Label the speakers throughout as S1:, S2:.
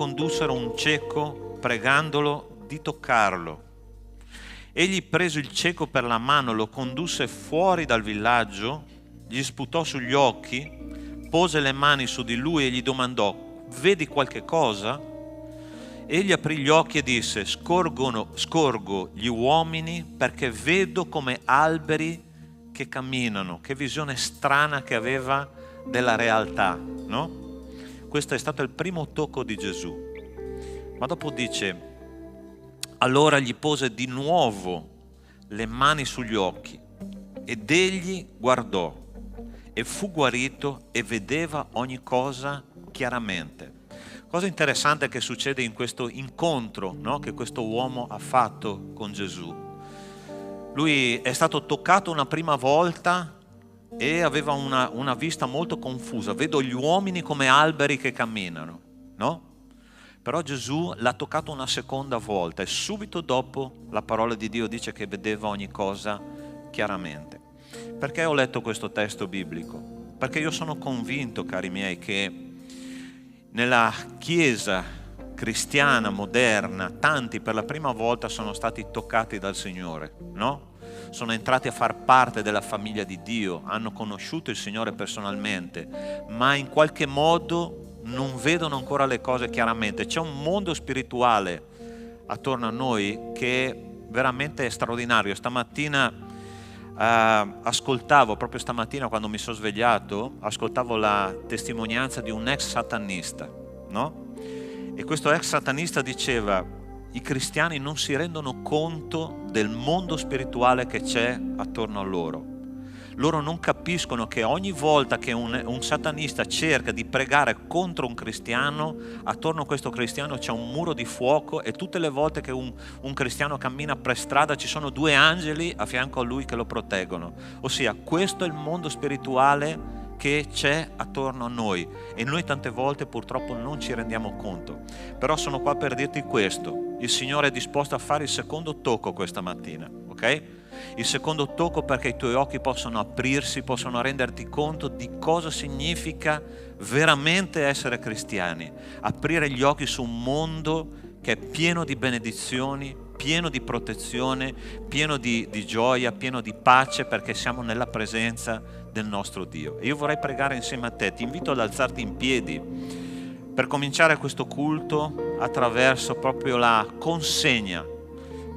S1: condussero un cieco pregandolo di toccarlo. Egli, preso il cieco per la mano, lo condusse fuori dal villaggio, gli sputò sugli occhi, pose le mani su di lui e gli domandò: vedi qualche cosa? Egli aprì gli occhi e disse: scorgo gli uomini perché vedo come alberi che camminano. Che visione strana che aveva della realtà, no? Questo è stato il primo tocco di Gesù. Ma dopo dice: allora gli pose di nuovo le mani sugli occhi ed egli guardò e fu guarito e vedeva ogni cosa chiaramente. Cosa interessante che succede in questo incontro, no? Che questo uomo ha fatto con Gesù. Lui è stato toccato una prima volta e aveva una vista molto confusa. Vedo gli uomini come alberi che camminano, no? Però Gesù l'ha toccato una seconda volta e subito dopo la parola di Dio dice che vedeva ogni cosa chiaramente. Perché ho letto questo testo biblico? Perché io sono convinto, cari miei, che nella Chiesa cristiana moderna tanti per la prima volta sono stati toccati dal Signore, no? Sono entrati a far parte della famiglia di Dio, hanno conosciuto il Signore personalmente, ma in qualche modo non vedono ancora le cose chiaramente. C'è un mondo spirituale attorno a noi che veramente è straordinario. Stamattina ascoltavo, proprio stamattina quando mi sono svegliato, ascoltavo la testimonianza di un ex satanista, no? E questo ex satanista diceva: i cristiani non si rendono conto del mondo spirituale che c'è attorno a loro. Loro non capiscono che ogni volta che un satanista cerca di pregare contro un cristiano, attorno a questo cristiano c'è un muro di fuoco, e tutte le volte che un cristiano cammina per strada ci sono due angeli a fianco a lui che lo proteggono. Ossia, questo è il mondo spirituale che c'è attorno a noi e noi tante volte purtroppo non ci rendiamo conto. Però sono qua per dirti questo: il Signore è disposto a fare il secondo tocco questa mattina, ok? Il secondo tocco perché i tuoi occhi possano aprirsi, possano renderti conto di cosa significa veramente essere cristiani, aprire gli occhi su un mondo che è pieno di benedizioni, pieno di protezione, pieno di gioia, pieno di pace, perché siamo nella presenza del nostro Dio. E io vorrei pregare insieme a te. Ti invito ad alzarti in piedi per cominciare questo culto attraverso proprio la consegna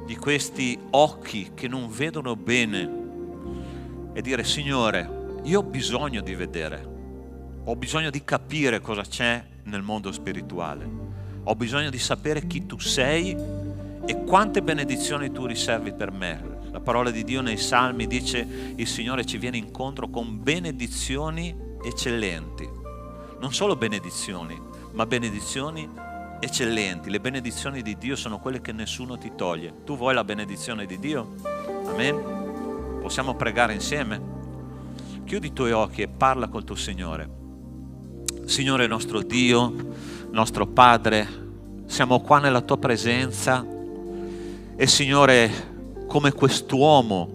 S1: di questi occhi che non vedono bene e dire: Signore, io ho bisogno di vedere, ho bisogno di capire cosa c'è nel mondo spirituale, ho bisogno di sapere chi tu sei e quante benedizioni tu riservi per me. La parola di Dio nei Salmi dice: il Signore ci viene incontro con benedizioni eccellenti. Non solo benedizioni, ma benedizioni eccellenti. Le benedizioni di Dio sono quelle che nessuno ti toglie. Tu vuoi la benedizione di Dio? Amen? Possiamo pregare insieme? Chiudi i tuoi occhi e parla col tuo Signore. Signore nostro Dio, nostro Padre, siamo qua nella tua presenza e Signore, come quest'uomo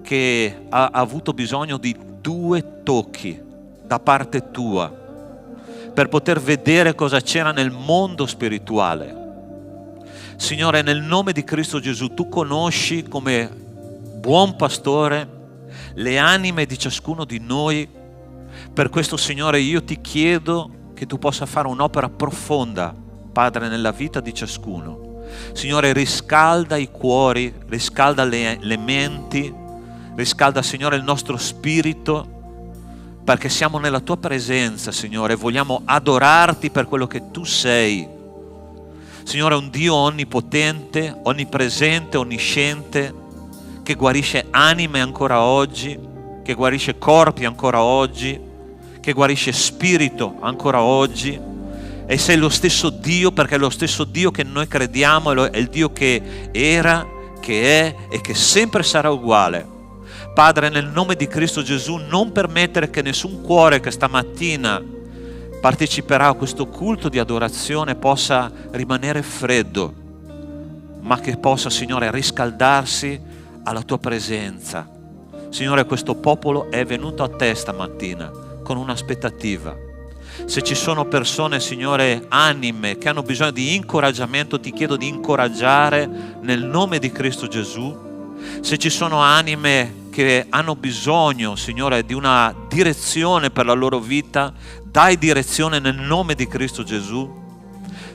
S1: che ha avuto bisogno di 2 tocchi da parte tua per poter vedere cosa c'era nel mondo spirituale. Signore, nel nome di Cristo Gesù, tu conosci come buon pastore le anime di ciascuno di noi. Per questo, Signore, io ti chiedo che tu possa fare un'opera profonda, Padre, nella vita di ciascuno. Signore, riscalda i cuori, riscalda le menti, riscalda, Signore, il nostro spirito, perché siamo nella tua presenza, Signore, vogliamo adorarti per quello che tu sei. Signore, un Dio onnipotente, onnipresente, onnisciente, che guarisce anime ancora oggi, che guarisce corpi ancora oggi, che guarisce spirito ancora oggi. E sei lo stesso Dio, perché è lo stesso Dio che noi crediamo, è il Dio che era, che è e che sempre sarà uguale. Padre, nel nome di Cristo Gesù, non permettere che nessun cuore che stamattina parteciperà a questo culto di adorazione possa rimanere freddo, ma che possa, Signore, riscaldarsi alla tua presenza. Signore, questo popolo è venuto a te stamattina con un'aspettativa. Se ci sono persone, Signore, anime che hanno bisogno di incoraggiamento, ti chiedo di incoraggiare nel nome di Cristo Gesù. Se ci sono anime che hanno bisogno, Signore, di una direzione per la loro vita, dai direzione nel nome di Cristo Gesù.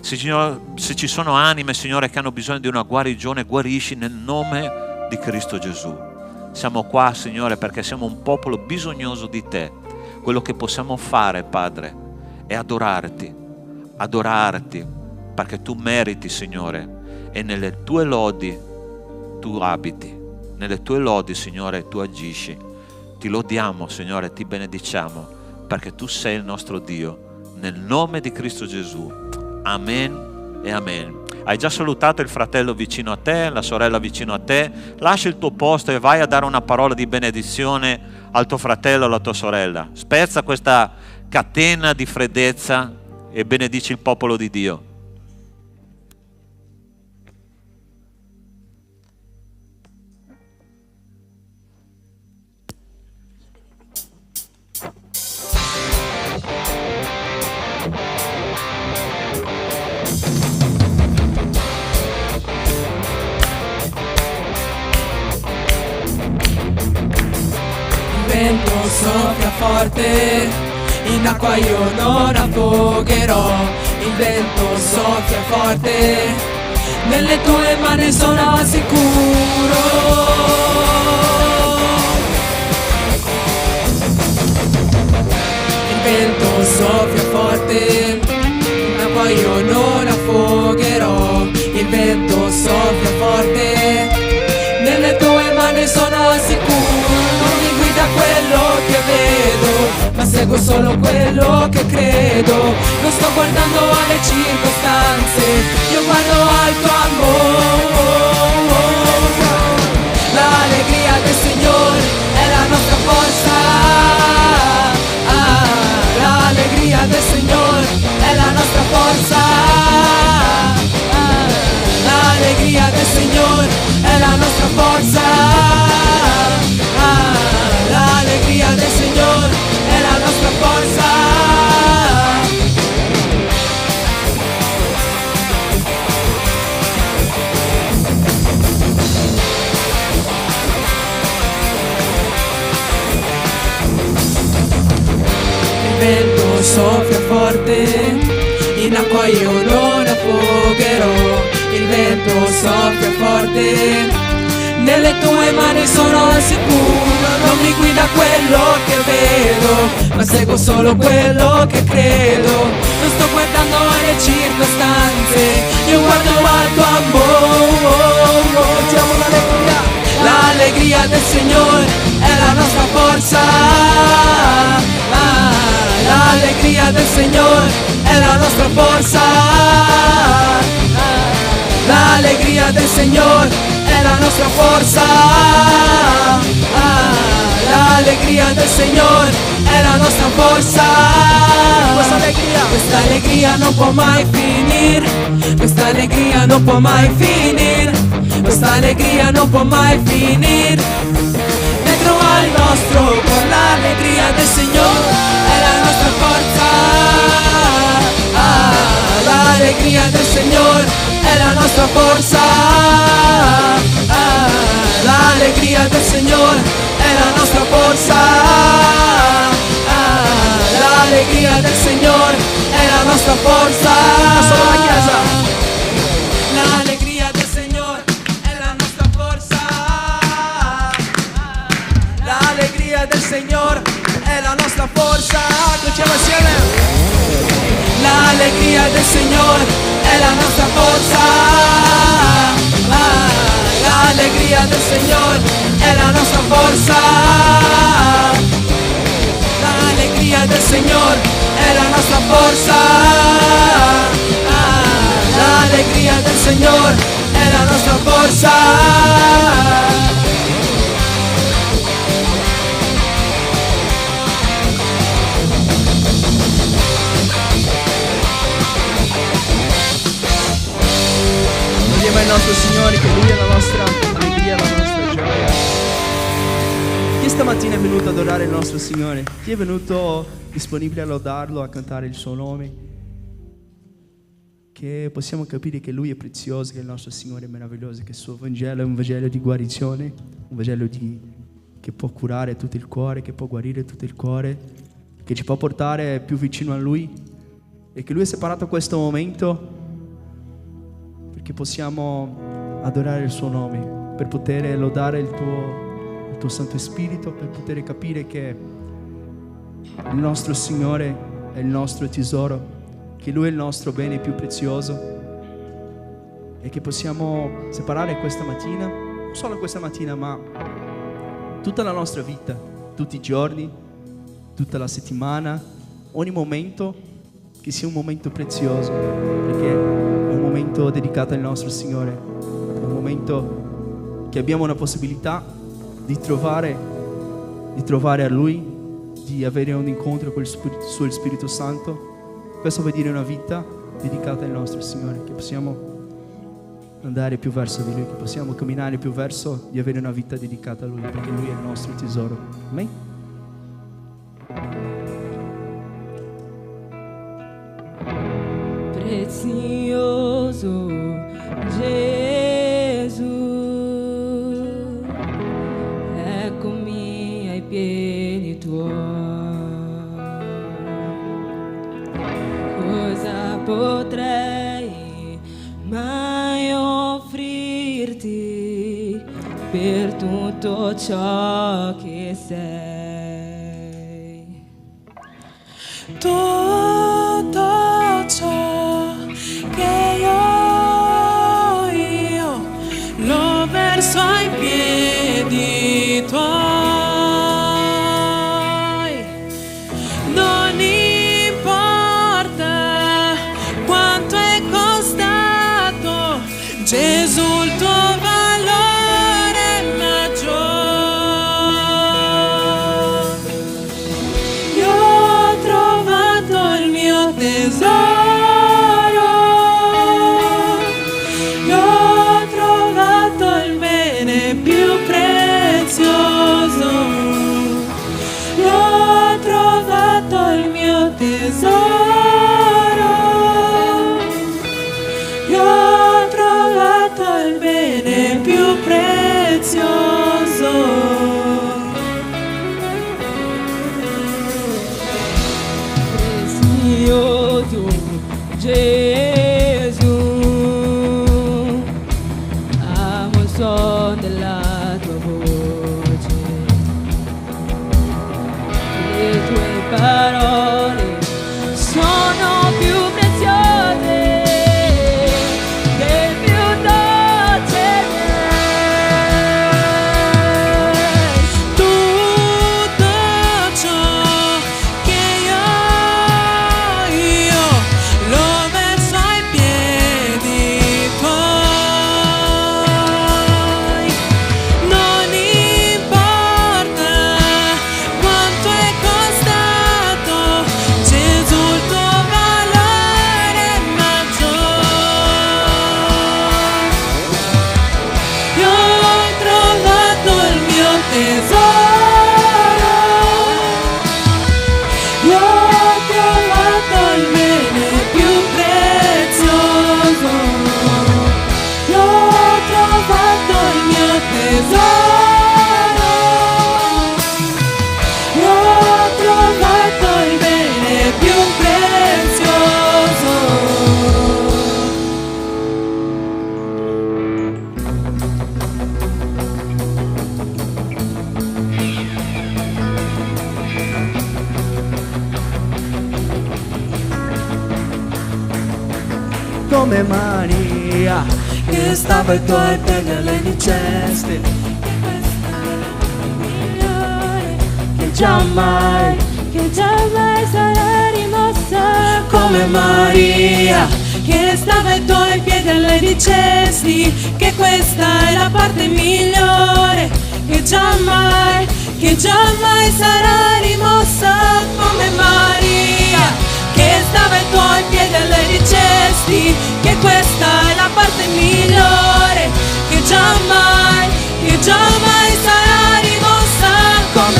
S1: Se ci sono anime, Signore, che hanno bisogno di una guarigione, guarisci nel nome di Cristo Gesù. Siamo qua, Signore, perché siamo un popolo bisognoso di Te. Quello che possiamo fare, Padre, è adorarti, perché Tu meriti, Signore, e nelle Tue lodi Tu abiti, nelle Tue lodi, Signore, Tu agisci. Ti lodiamo, Signore, ti benediciamo, perché Tu sei il nostro Dio, nel nome di Cristo Gesù. Amen e amen. Hai già salutato il fratello vicino a te, la sorella vicino a te? Lascia il tuo posto e vai a dare una parola di benedizione al tuo fratello o alla tua sorella. Spezza questa catena di freddezza e benedici il popolo di Dio.
S2: Il vento soffia forte, in acqua io non affogherò. Il vento soffia forte, nelle tue mani sono sicuro. Il vento soffia forte, in acqua io non affogherò. Il vento soffia forte, nelle tue mani sono sicuro. Non mi guida quello che vedo, ma seguo solo quello che credo. Non sto guardando alle circostanze, io guardo al tuo amore. L'allegria del Signore è la nostra forza. L'allegria del Signore è la nostra forza. L'allegria del Signore è la nostra forza. L'allegria del Signore è la nostra forza. Il vento soffia forte, in acqua io non affogherò. Il vento soffia forte, nelle tue mani sono al sicuro. Non mi guida quello che vedo, ma seguo solo quello che credo. Non sto guardando alle circostanze, io guardo al tuo amore. Facciamo l'allegria. L'allegria del Signore è la nostra forza. L'allegria del Signore è la nostra forza. L'allegria del Signore è la nostra forza. L'allegria del Signore è la nostra forza. Questa allegria non può mai finire. Questa allegria non può mai finire. Questa allegria non può mai finire. Dentro al nostro cuore l'allegria del Signore è la nostra forza. L'allegria del Signore è la nostra forza. L'allegria del Signore è la nostra forza. L'allegria del Signore è la nostra forza. Solo la Chiesa. L'allegria del Signore è la nostra forza. L'allegria del Signore è la nostra forza. Diciamo assieme. L'allegria del Signore è la nostra forza. L'allegria del Signore è la nostra forza. L'allegria del Signore è la nostra forza. L'allegria del Signore è la nostra forza. Lodiamo il nostro Signore, che Lui è la nostra allegria, la nostra gioia. Che
S3: questa mattina è venuto ad adorare il nostro Signore? Chi è venuto disponibile a lodarlo, a cantare il suo nome? Che possiamo capire che Lui è prezioso, che il nostro Signore è meraviglioso, che il suo Vangelo è un Vangelo di guarigione, un Vangelo che può curare tutto il cuore, che può guarire tutto il cuore, che ci può portare più vicino a Lui, e che Lui ha separato questo momento perché possiamo adorare il suo nome, per poter lodare il tuo Santo Spirito, per poter capire che il nostro Signore è il nostro tesoro, che Lui è il nostro bene più prezioso, e che possiamo separare questa mattina, non solo questa mattina, ma tutta la nostra vita, tutti i giorni, tutta la settimana, ogni momento, che sia un momento prezioso, perché è un momento dedicato al nostro Signore, è un momento che abbiamo una possibilità di trovare a Lui, di avere un incontro con il suo Spirito Santo. Questo vuol dire una vita dedicata al nostro Signore, che possiamo andare più verso di Lui, che possiamo camminare più verso di avere una vita dedicata a Lui, perché Lui è il nostro tesoro. Amen?
S2: Prezioso Gesù, eccomi ai piedi tuoi. Cosa potrei mai offrirti per tutto ciò che sei? Tutto ciò che io lo verso ai piedi tuoi. Non importa quanto è costato, Gesù, il tuo valore è maggiore. Io ho trovato il mio tesoro, io ho trovato il bene più prezioso, io ho trovato il mio tesoro, io ho trovato il bene più prezioso. Prezioso Gesù, amo il suono della tua voce, le tue parole sono più preziose che il più dolce miele. Tutto ciò che io lo verso ai piedi tuoi. Non importa quanto è costato, Gesù, il tuo valore è maggiore. Io ho trovato il mio tesoro, io ho trovato il bene più prezioso, io ho trovato il mio tesoro, io ho trovato il bene più prezioso.
S3: Come Maria, che stava ai tuoi piedi e le dicesti che giammai
S2: sarà rimossa.
S3: come Maria,
S2: Che stava ai tuoi piedi e le dicesti che questa è la parte migliore, che giammai sarà rimossa. Come Maria, che stava ai tuoi piedi e le dicesti che questa è la parte migliore, che giammai sarà rimossa.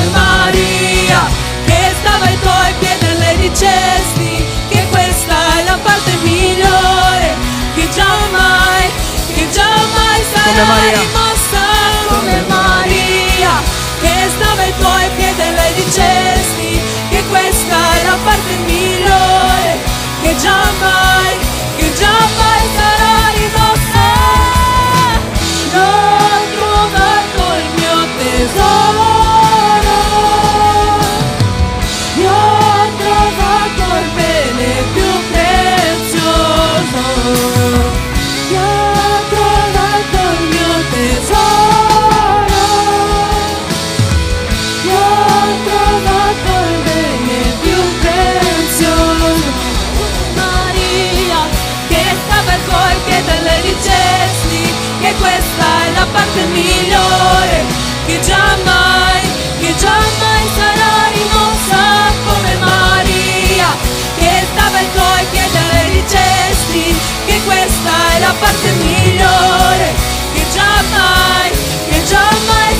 S3: come Maria.
S2: Rimossa come Maria, che stava ai tuoi piedi e le dicesti che questa è la parte migliore, che giammai sarà rimossa. L'ho trovato il mio tesoro, io ho trovato il bene più prezioso, io ho trovato il mio tesoro, io ho trovato il bene più prezioso. Maria, che stava ai tuoi piedi e le dicesti che questa è la parte migliore, che giammai sarà rimossa come Maria, che stava ai tuoi piedi e le dicesti che questa è la parte migliore, che giammai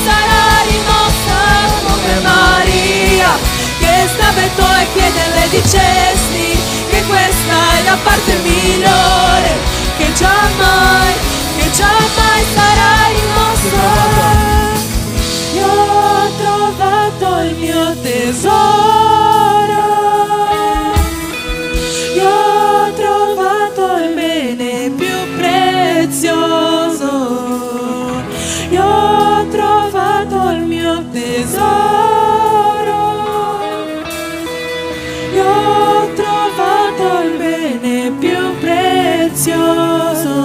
S2: sarà rimossa come Maria, che stava ai tuoi piedi e le dicesti che questa è la parte migliore, che giammai sarà rimossa. Io ho trovato il mio tesoro, io ho trovato il bene più prezioso, io ho trovato il mio tesoro, io ho trovato il bene più prezioso.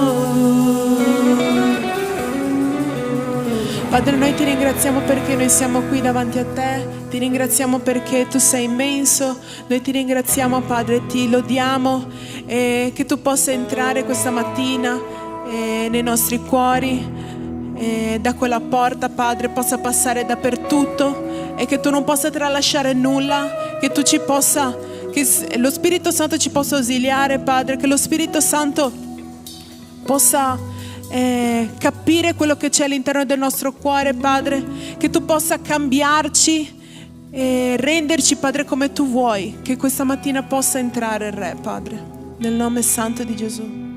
S2: Padre, noi ti ringraziamo perché noi siamo qui davanti a te, ti ringraziamo perché tu sei immenso, noi ti ringraziamo Padre, ti lodiamo, che tu possa entrare questa mattina nei nostri cuori, da quella porta Padre possa passare dappertutto e che tu non possa tralasciare nulla, che tu ci possa, che lo Spirito Santo ci possa ausiliare Padre, che lo Spirito Santo possa capire quello che c'è all'interno del nostro cuore Padre, che tu possa cambiarci e renderci Padre come tu vuoi, che questa mattina possa entrare il Re Padre, nel nome santo di Gesù.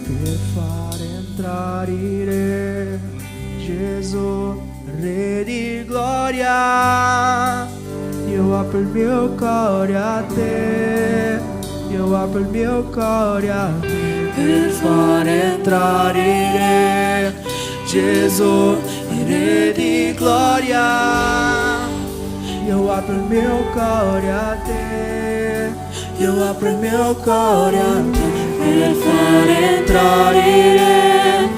S3: Per far entrare il Re, Gesù, Re di gloria. Io apro il mio cuore a te, io apro il mio cuore a te. Per far entrare il Re, Gesù, Re di gloria. Io apro il mio cuore a te, io apro il mio cuore a te. Per far entrare il Re,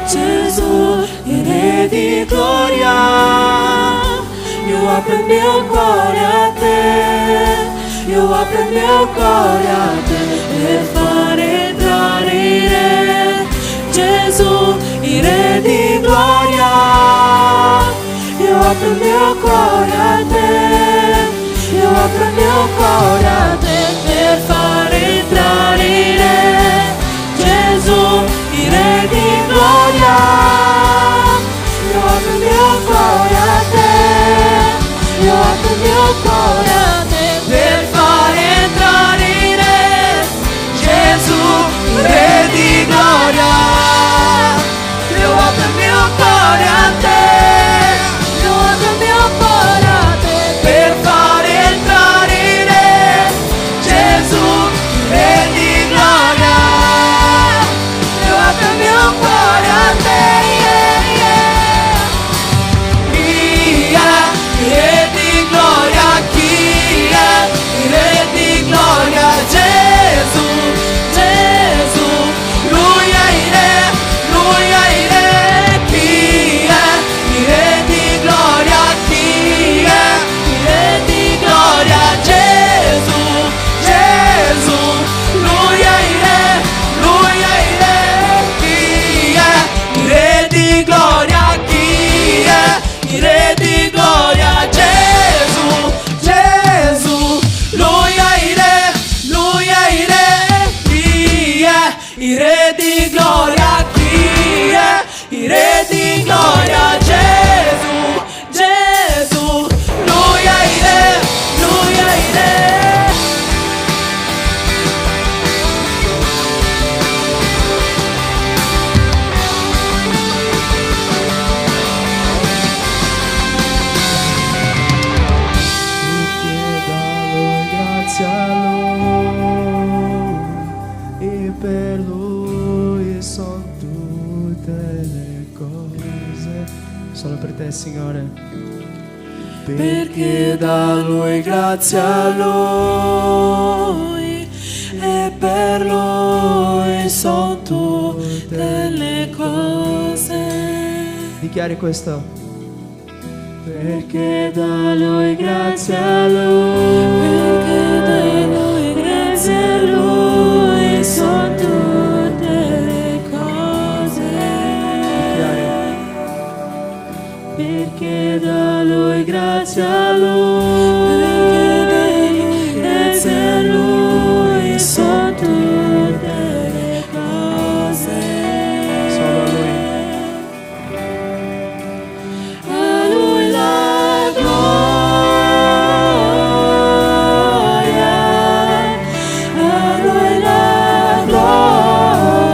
S3: Gesù, il Re di gloria. Io apro il mio cuore a te, io apro il mio cuore a te. Per far entrare il Re, Gesù, il Re di gloria. Io apro il mio cuore a te, io apro il mio cuore a te. Per far entrare il Re, Gesù, il Re di gloria. Io apro il mio cuore a te, io apro il mio cuore a te. Per far entrare il Re, Gesù, il Re di gloria. Io apro il mio cuore a te, io apro il mio cuore a te. Per far entrare il Re, Gesù, il Re di gloria. Io apro il mio cuore a te, yeah, yeah. Via, Re di gloria, chi
S2: perché da Lui, grazie a Lui, e per Lui sono tutte le cose.
S3: Dichiari questo.
S2: Perché da Lui, grazie a Lui, perché da Lui, grazie a Lui, sono tutte le cose. Perché da Lui, grazie a Lui, perché da Lui, grazie a Lui, sono tutte le cose.
S3: Solo a Lui.
S2: A Lui la gloria, a Lui la gloria,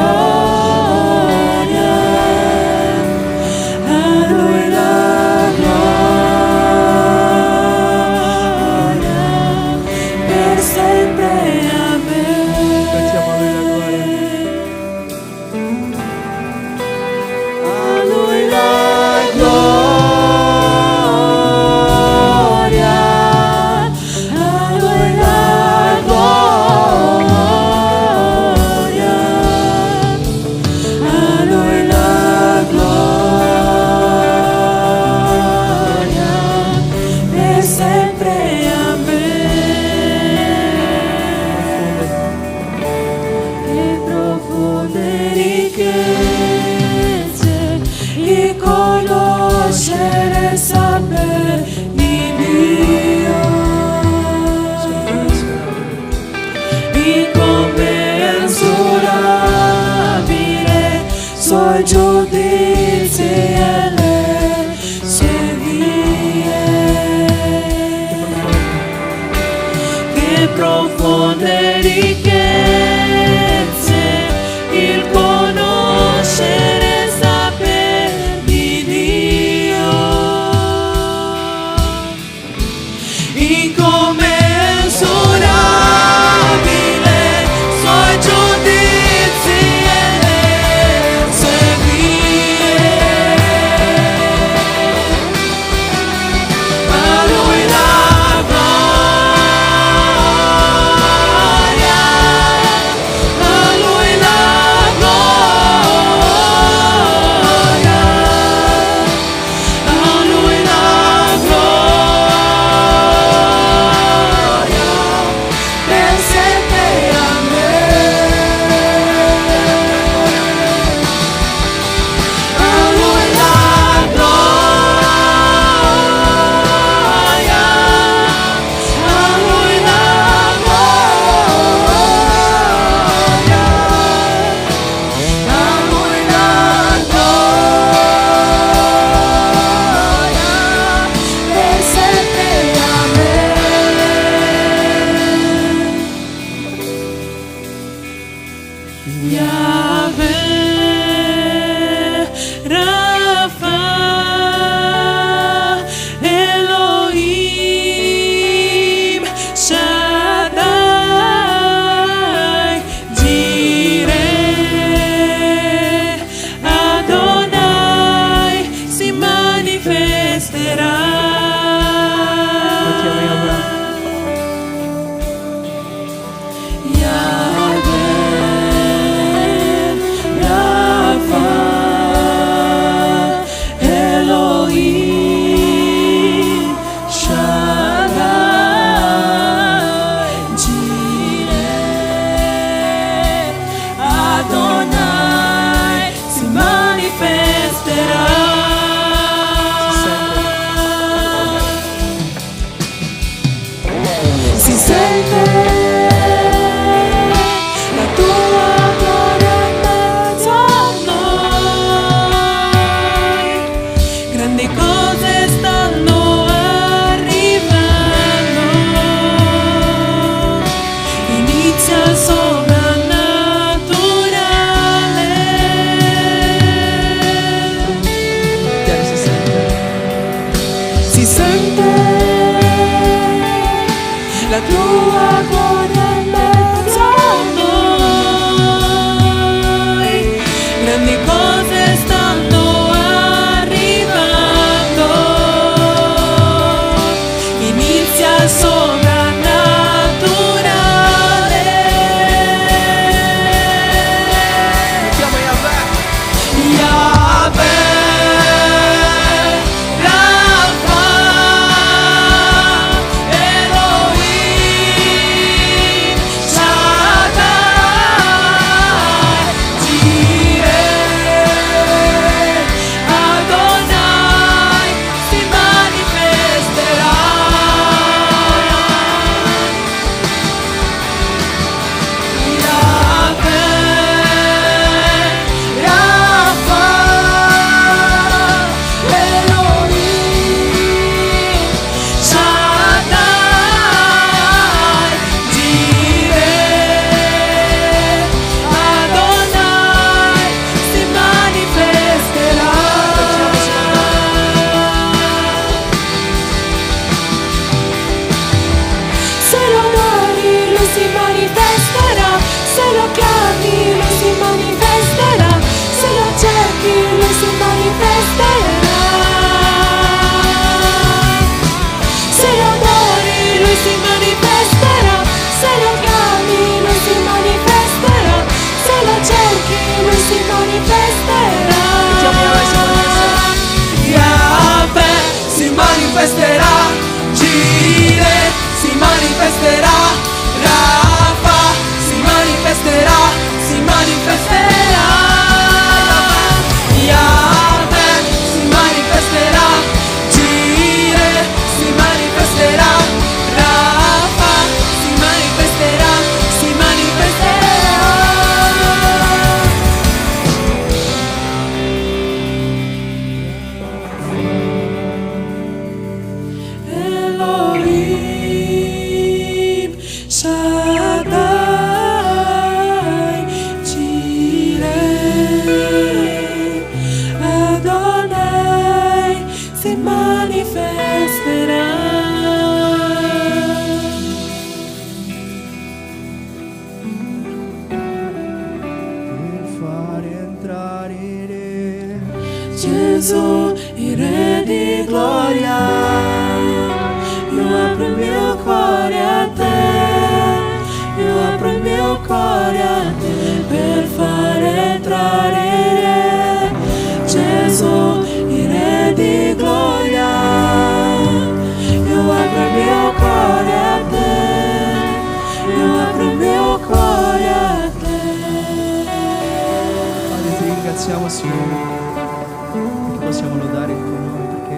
S2: a Lui la gloria, per sempre. Amen.
S3: Cantiamo a Lui la gloria.
S2: A Lui la gloria, a Lui la gloria, a Lui la gloria, per sempre. Amen. Che profonde ricchezze di conoscere e sapere di Dio, incommensurabile suoi giudizi e le sue vie. Che profonde ricchezze il conoscere e sapere di Dio, incommensurabile suoi giudizi e le sue vie. A Lui la gloria, a Lui la gloria, a Lui la gloria, per sempre. Amen. A Lui la gloria, a Lui la gloria, a Lui la gloria, per sempre. Amen. Yahweh, Rapha, Elohim, Shaddai, Jireh, Adonai, si manifesterà.
S3: Cantiamo Yahweh.
S2: Yahweh, Rapha, Elohim, Shaddai, Jireh, Adonai, si manifesterà. Si sente la tua gloria in mezzo a noi, grandi cose stanno arrivando, inizia il sovrannaturale.
S3: Dichiari si sente.
S2: Si sente la tua gloria in mezzo a noi, grandi cose stanno arrivando, manifesterà. Gire si manifesterà. Rafa si manifesterà, si manifesterà. Yahweh si manifesterà. Gire si manifesterà. Rafa si manifesterà, si manifesterà. Elohim Shaddai Jireh Adonai si manifesterà.
S3: Per fare entrare in Re.
S2: Gesù, il Re di gloria, io apro il mio cuore a te, io apro il mio cuore a te per fare entrare in Re. Gesù, il Re di gloria, io apro il mio cuore a te, io apro il mio cuore a te.
S3: Padre, ti ringraziamo, Signore, perché possiamo lodare il tuo nome, perché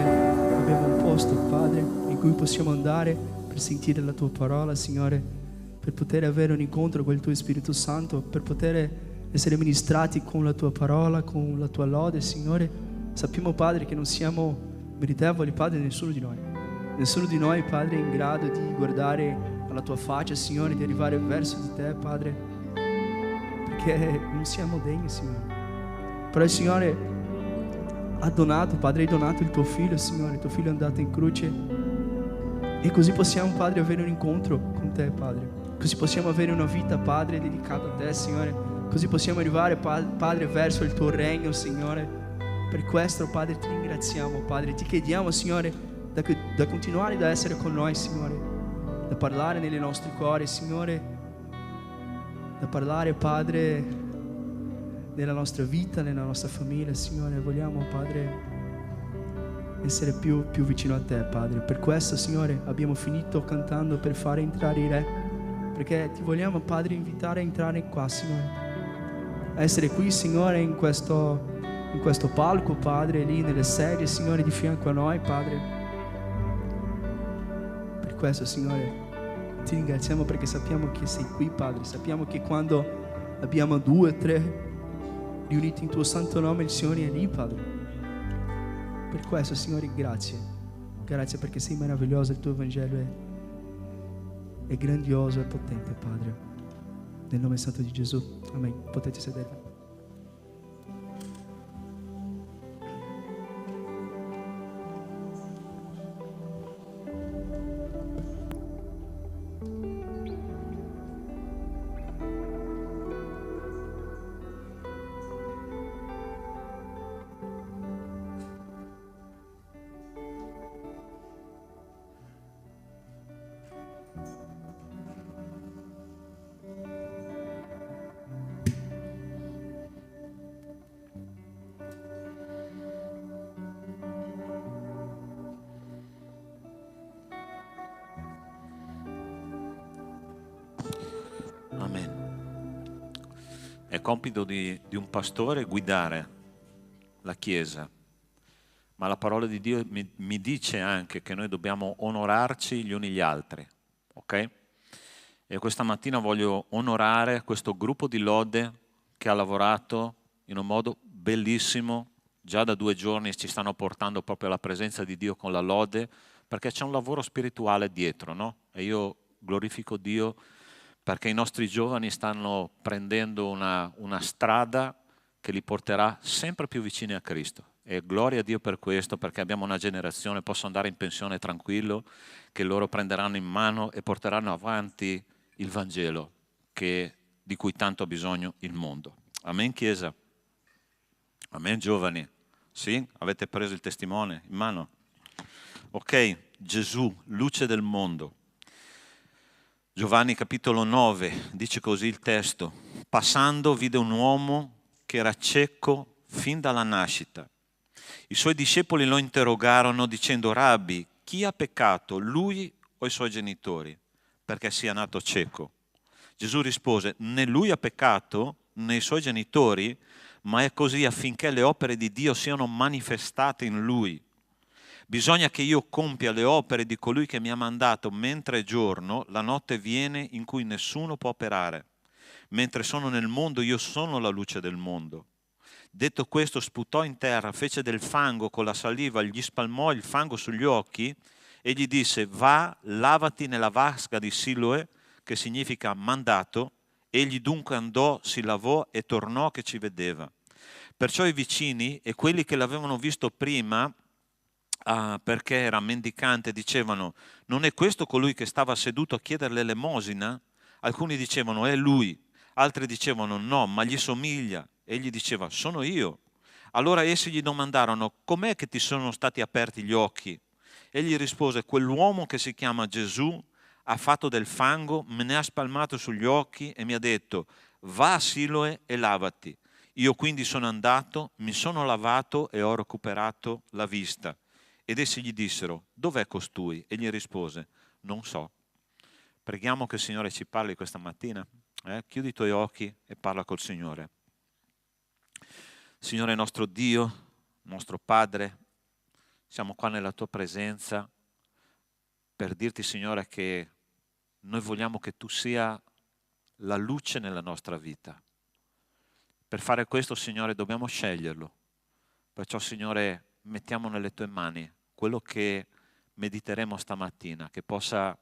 S3: abbiamo un posto, Padre, in cui possiamo andare per sentire la tua parola, Signore, per poter avere un incontro con il tuo Spirito Santo, per poter essere ministrati con la tua parola, con la tua lode, Signore. Sappiamo, Padre, che non siamo meritevoli, Padre, nessuno di noi. Nessuno di noi, Padre, è in grado di guardare alla tua faccia, Signore, di arrivare verso di te, Padre, perché non siamo degni, Signore. Però il Signore ha donato, Padre, hai donato il tuo figlio, Signore, il tuo figlio è andato in croce, e così possiamo, Padre, avere un incontro con te, Padre. Così possiamo avere una vita, Padre, dedicata a te, Signore. Così possiamo arrivare, Padre, verso il tuo regno, Signore. Per questo, Padre, ti ringraziamo, Padre. Ti chiediamo, Signore, da continuare ad essere con noi, Signore, da parlare nei nostri cuori, Signore, da parlare, Padre, nella nostra vita, nella nostra famiglia, Signore. Vogliamo, Padre, essere più vicino a te, Padre. Per questo, Signore, abbiamo finito cantando per fare entrare i Re, perché ti vogliamo, Padre, invitare a entrare qua, Signore, a essere qui, Signore, in questo palco, Padre, lì nelle sedie, Signore, di fianco a noi, Padre. Per questo, Signore, ti ringraziamo, perché sappiamo che sei qui, Padre. Sappiamo che quando abbiamo 2 o 3 riuniti in tuo santo nome, il Signore è lì, Padre. Per questo, Signore, grazie. Grazie perché sei meraviglioso, il tuo Vangelo è grandioso e potente, Padre. Nel nome santo di Gesù. Amen. Potete sedervi.
S1: Amen. È compito di un pastore guidare la Chiesa, ma la parola di Dio mi dice anche che noi dobbiamo onorarci gli uni gli altri, ok? E questa mattina voglio onorare questo gruppo di lode che ha lavorato in un modo bellissimo. Già da 2 giorni ci stanno portando proprio alla presenza di Dio con la lode, perché c'è un lavoro spirituale dietro, no? E io glorifico Dio perché i nostri giovani stanno prendendo una strada che li porterà sempre più vicini a Cristo. E gloria a Dio per questo, perché abbiamo una generazione, posso andare in pensione tranquillo, che loro prenderanno in mano e porteranno avanti il Vangelo di cui tanto ha bisogno il mondo. Amen, Chiesa? Amen, giovani? Sì? Avete preso il testimone in mano? Ok, Gesù, luce del mondo. Giovanni capitolo 9, dice così il testo: passando vide un uomo che era cieco fin dalla nascita. I suoi discepoli lo interrogarono dicendo: Rabbi, chi ha peccato, lui o i suoi genitori, perché sia nato cieco? Gesù rispose, né lui ha peccato, né i suoi genitori, ma è così affinché le opere di Dio siano manifestate in lui. Bisogna che io compia le opere di colui che mi ha mandato mentre è giorno, la notte viene in cui nessuno può operare. Mentre sono nel mondo, io sono la luce del mondo. Detto questo, sputò in terra, fece del fango con la saliva, gli spalmò il fango sugli occhi e gli disse, va, lavati nella vasca di Siloe, che significa mandato. Egli dunque andò, si lavò e tornò che ci vedeva. Perciò i vicini e quelli che l'avevano visto prima, perché era mendicante, dicevano, non è questo colui che stava seduto a chiedere l'elemosina? Alcuni dicevano, è lui. Altri dicevano, no, ma gli somiglia. Egli diceva, sono io. Allora essi gli domandarono, com'è che ti sono stati aperti gli occhi? Egli rispose, quell'uomo che si chiama Gesù ha fatto del fango, me ne ha spalmato sugli occhi e mi ha detto, va a Siloe e lavati. Io quindi sono andato, mi sono lavato e ho recuperato la vista. Ed essi gli dissero, dov'è costui? Egli rispose, non so. Preghiamo che il Signore ci parli questa mattina. Chiudi i tuoi occhi e parla col Signore. Signore nostro Dio, nostro Padre, siamo qua nella tua presenza per dirti, Signore, che noi vogliamo che tu sia la luce nella nostra vita. Per fare questo, Signore, dobbiamo sceglierlo. Perciò, Signore, mettiamo nelle tue mani quello che mediteremo stamattina, che possa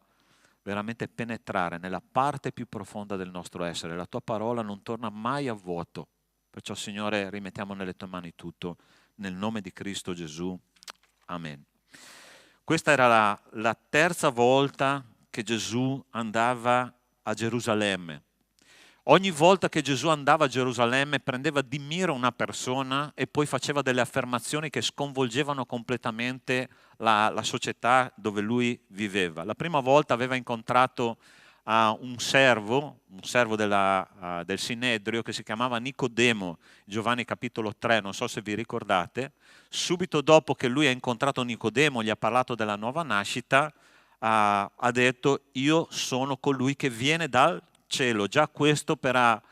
S1: veramente penetrare nella parte più profonda del nostro essere. La tua parola non torna mai a vuoto. Perciò, Signore, rimettiamo nelle tue mani tutto, nel nome di Cristo Gesù. Amen. Questa era la terza volta che Gesù andava a Gerusalemme. Ogni volta che Gesù andava a Gerusalemme prendeva di mira una persona e poi faceva delle affermazioni che sconvolgevano completamente la società dove lui viveva. La prima volta aveva incontrato un servo del Sinedrio che si chiamava Nicodemo, Giovanni capitolo 3, non so se vi ricordate. Subito dopo che lui ha incontrato Nicodemo, gli ha parlato della nuova nascita, ha detto, io sono colui che viene dal cielo. Già questo per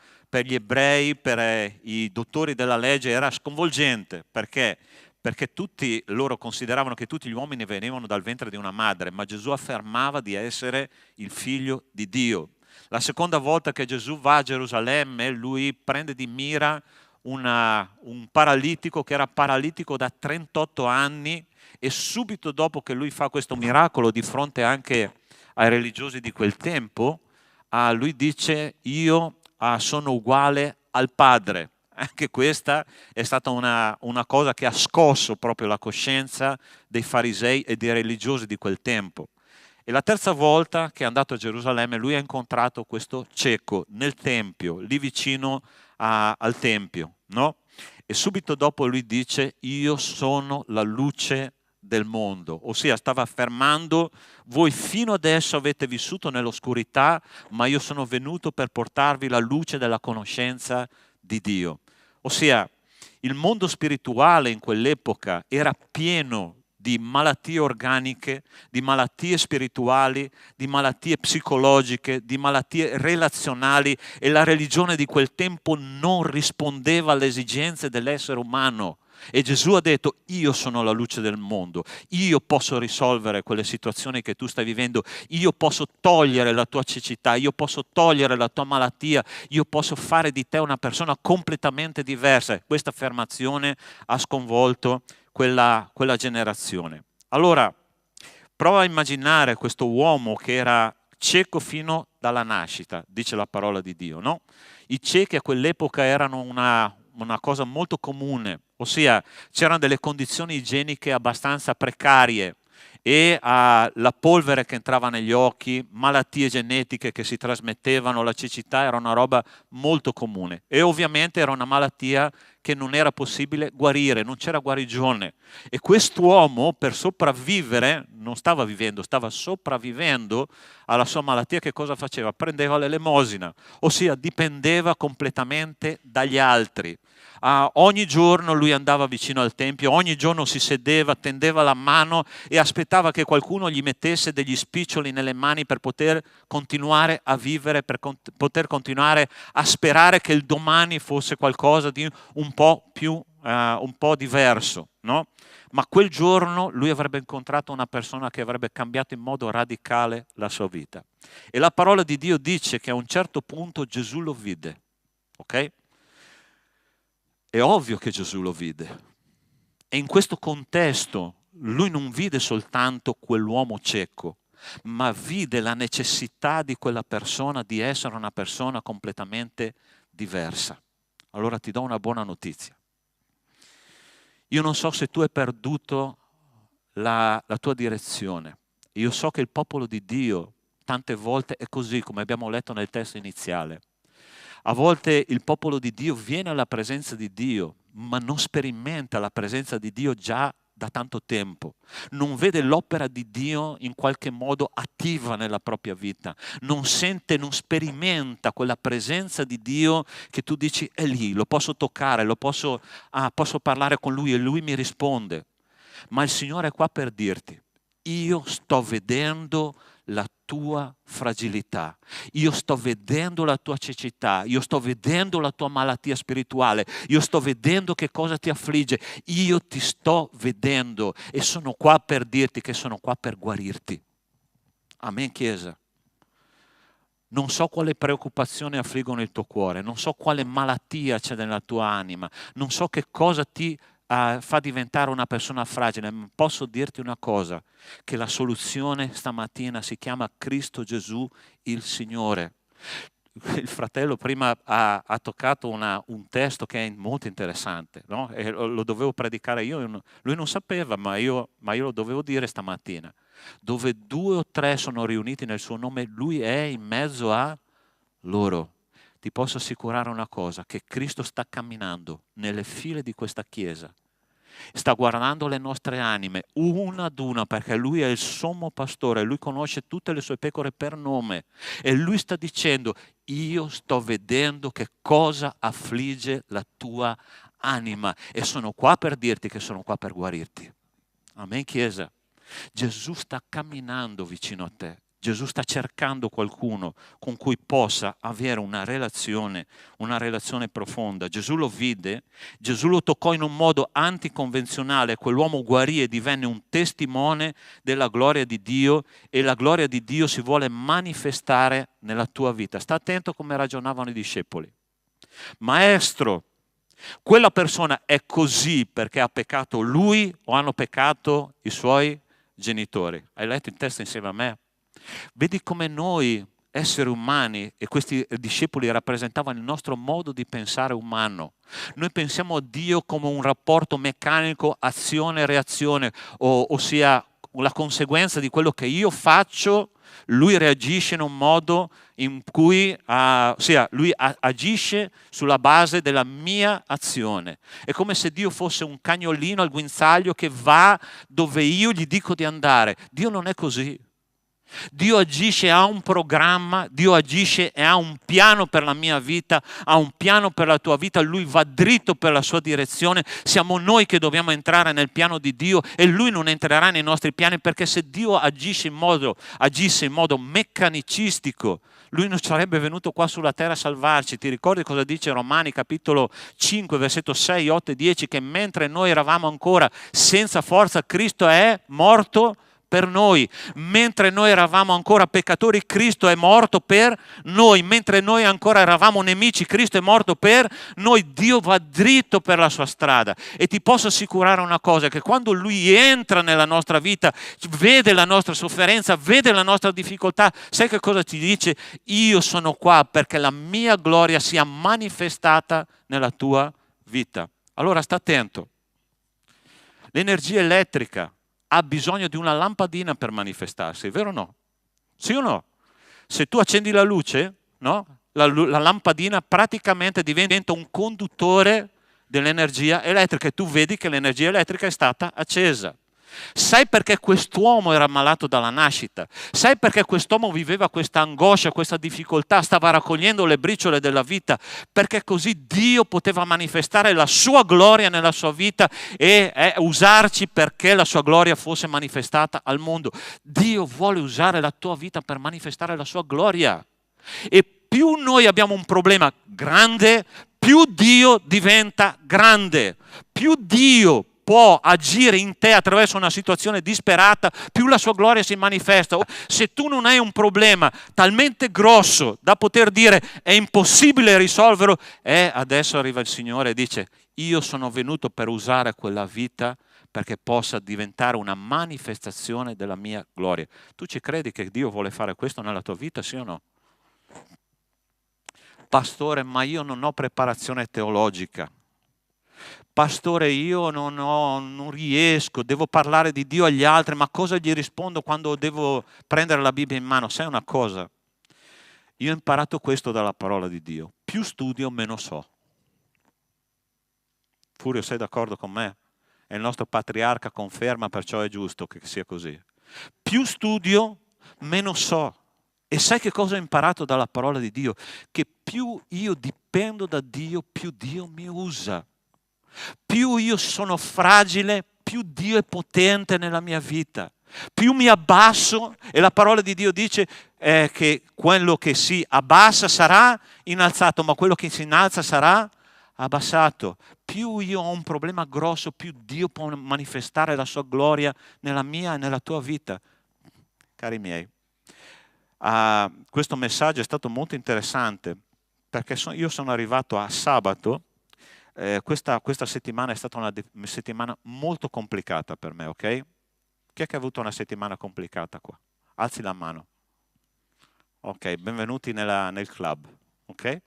S1: gli ebrei, per i dottori della legge era sconvolgente. Perché? Perché tutti loro consideravano che tutti gli uomini venivano dal ventre di una madre, ma Gesù affermava di essere il figlio di Dio. La seconda volta che Gesù va a Gerusalemme, lui prende di mira un paralitico che era paralitico da 38 anni e subito dopo che lui fa questo miracolo di fronte anche ai religiosi di quel tempo, lui dice, io sono uguale al Padre. Anche questa è stata una cosa che ha scosso proprio la coscienza dei farisei e dei religiosi di quel tempo. E la terza volta che è andato a Gerusalemme, lui ha incontrato questo cieco nel Tempio, lì vicino al Tempio, no? E subito dopo lui dice, io sono la luce del mondo, ossia stava affermando, voi fino adesso avete vissuto nell'oscurità, ma io sono venuto per portarvi la luce della conoscenza di Dio. Ossia, il mondo spirituale in quell'epoca era pieno di malattie organiche, di malattie spirituali, di malattie psicologiche, di malattie relazionali e la religione di quel tempo non rispondeva alle esigenze dell'essere umano. E Gesù ha detto, io sono la luce del mondo, io posso risolvere quelle situazioni che tu stai vivendo, io posso togliere la tua cecità, io posso togliere la tua malattia, io posso fare di te una persona completamente diversa. Questa affermazione ha sconvolto quella generazione. Allora, prova a immaginare questo uomo che era cieco fino dalla nascita, dice la parola di Dio, no? I ciechi a quell'epoca erano una cosa molto comune, ossia c'erano delle condizioni igieniche abbastanza precarie e la polvere che entrava negli occhi, malattie genetiche che si trasmettevano, la cecità era una roba molto comune e ovviamente era una malattia che non era possibile guarire, non c'era guarigione. E quest'uomo per sopravvivere, non stava vivendo, stava sopravvivendo alla sua malattia, che cosa faceva? Prendeva l'elemosina, ossia dipendeva completamente dagli altri. Ogni giorno lui andava vicino al Tempio, ogni giorno si sedeva, tendeva la mano e aspettava che qualcuno gli mettesse degli spiccioli nelle mani per poter continuare a vivere, per poter continuare a sperare che il domani fosse qualcosa di un po' diverso, no? Ma quel giorno lui avrebbe incontrato una persona che avrebbe cambiato in modo radicale la sua vita. E la parola di Dio dice che a un certo punto Gesù lo vide, ok? È ovvio che Gesù lo vide. E in questo contesto lui non vide soltanto quell'uomo cieco, ma vide la necessità di quella persona di essere una persona completamente diversa. Allora ti do una buona notizia. Io non so se tu hai perduto la tua direzione. Io so che il popolo di Dio tante volte è così, come abbiamo letto nel testo iniziale. A volte il popolo di Dio viene alla presenza di Dio, ma non sperimenta la presenza di Dio già da tanto tempo. Non vede l'opera di Dio in qualche modo attiva nella propria vita. Non sente, non sperimenta quella presenza di Dio che tu dici è lì, lo posso toccare, posso parlare con Lui e Lui mi risponde. Ma il Signore è qua per dirti, io sto vedendo la tua fragilità, io sto vedendo la tua cecità, io sto vedendo la tua malattia spirituale, io sto vedendo che cosa ti affligge, io ti sto vedendo e sono qua per dirti che sono qua per guarirti. Amen, Chiesa. Non so quale preoccupazione affliggono il tuo cuore, non so quale malattia c'è nella tua anima, non so che cosa ti fa diventare una persona fragile, ma posso dirti una cosa, che la soluzione stamattina si chiama Cristo Gesù il Signore. Il fratello prima ha toccato un testo che è molto interessante, no? E lo dovevo predicare io, lui non sapeva, ma io lo dovevo dire stamattina. Dove 2 o 3 sono riuniti nel suo nome, lui è in mezzo a loro. Ti posso assicurare una cosa, che Cristo sta camminando nelle file di questa Chiesa, sta guardando le nostre anime una ad una, perché Lui è il sommo pastore, Lui conosce tutte le sue pecore per nome e Lui sta dicendo, io sto vedendo che cosa affligge la tua anima e sono qua per dirti che sono qua per guarirti. Amen, Chiesa. Gesù sta camminando vicino a te. Gesù sta cercando qualcuno con cui possa avere una relazione profonda. Gesù lo vide, Gesù lo toccò in un modo anticonvenzionale, quell'uomo guarì e divenne un testimone della gloria di Dio e la gloria di Dio si vuole manifestare nella tua vita. Sta attento come ragionavano i discepoli. Maestro, quella persona è così perché ha peccato lui o hanno peccato i suoi genitori? Hai letto il testo insieme a me? Vedi come noi, esseri umani, e questi discepoli rappresentavano il nostro modo di pensare umano. Noi pensiamo a Dio come un rapporto meccanico, azione-reazione, ossia la conseguenza di quello che io faccio, lui reagisce in un modo in cui, lui agisce sulla base della mia azione. È come se Dio fosse un cagnolino al guinzaglio che va dove io gli dico di andare. Dio non è così. Dio agisce, ha un programma, Dio agisce e ha un piano per la mia vita, ha un piano per la tua vita, Lui va dritto per la sua direzione, siamo noi che dobbiamo entrare nel piano di Dio e Lui non entrerà nei nostri piani, perché se Dio agisse in modo meccanicistico, Lui non sarebbe venuto qua sulla terra a salvarci. Ti ricordi cosa dice Romani capitolo 5 versetto 6, 8 e 10, che mentre noi eravamo ancora senza forza Cristo è morto per noi, mentre noi eravamo ancora peccatori Cristo è morto per noi, mentre noi ancora eravamo nemici Cristo è morto per noi. Dio va dritto per la sua strada e ti posso assicurare una cosa, che quando Lui entra nella nostra vita, vede la nostra sofferenza, vede la nostra difficoltà, sai che cosa ti dice? Io sono qua perché la mia gloria sia manifestata nella tua vita. Allora sta attento, l'energia elettrica ha bisogno di una lampadina per manifestarsi, vero o no? Sì o no? Se tu accendi la luce, no? La lampadina praticamente diventa un conduttore dell'energia elettrica e tu vedi che l'energia elettrica è stata accesa. Sai perché quest'uomo era malato dalla nascita? Sai perché quest'uomo viveva questa angoscia, questa difficoltà, stava raccogliendo le briciole della vita? Perché così Dio poteva manifestare la sua gloria nella sua vita e usarci perché la sua gloria fosse manifestata al mondo. Dio vuole usare la tua vita per manifestare la sua gloria. E più noi abbiamo un problema grande, più Dio diventa grande, più Dio può agire in te attraverso una situazione disperata, più la sua gloria si manifesta. Se tu non hai un problema talmente grosso da poter dire è impossibile risolverlo, adesso arriva il Signore e dice: io sono venuto per usare quella vita perché possa diventare una manifestazione della mia gloria. Tu ci credi che Dio vuole fare questo nella tua vita, sì o no? Pastore, ma io non ho preparazione teologica. Pastore, io non riesco, devo parlare di Dio agli altri, ma cosa gli rispondo quando devo prendere la Bibbia in mano? Sai una cosa? Io ho imparato questo dalla parola di Dio. Più studio, meno so. Furio, sei d'accordo con me? E il nostro patriarca conferma, perciò è giusto che sia così. Più studio, meno so. E sai che cosa ho imparato dalla parola di Dio? Che più io dipendo da Dio, più Dio mi usa. Più io sono fragile, più Dio è potente nella mia vita. Più mi abbasso, e la parola di Dio dice che quello che si abbassa sarà innalzato, ma quello che si innalza sarà abbassato. Più io ho un problema grosso, più Dio può manifestare la sua gloria nella mia e nella tua vita. Cari miei, questo messaggio è stato molto interessante perché io sono arrivato a sabato. Questa settimana è stata una settimana molto complicata per me, ok? Chi è che ha avuto una settimana complicata qua? Alzi la mano. Ok, benvenuti nel club, ok?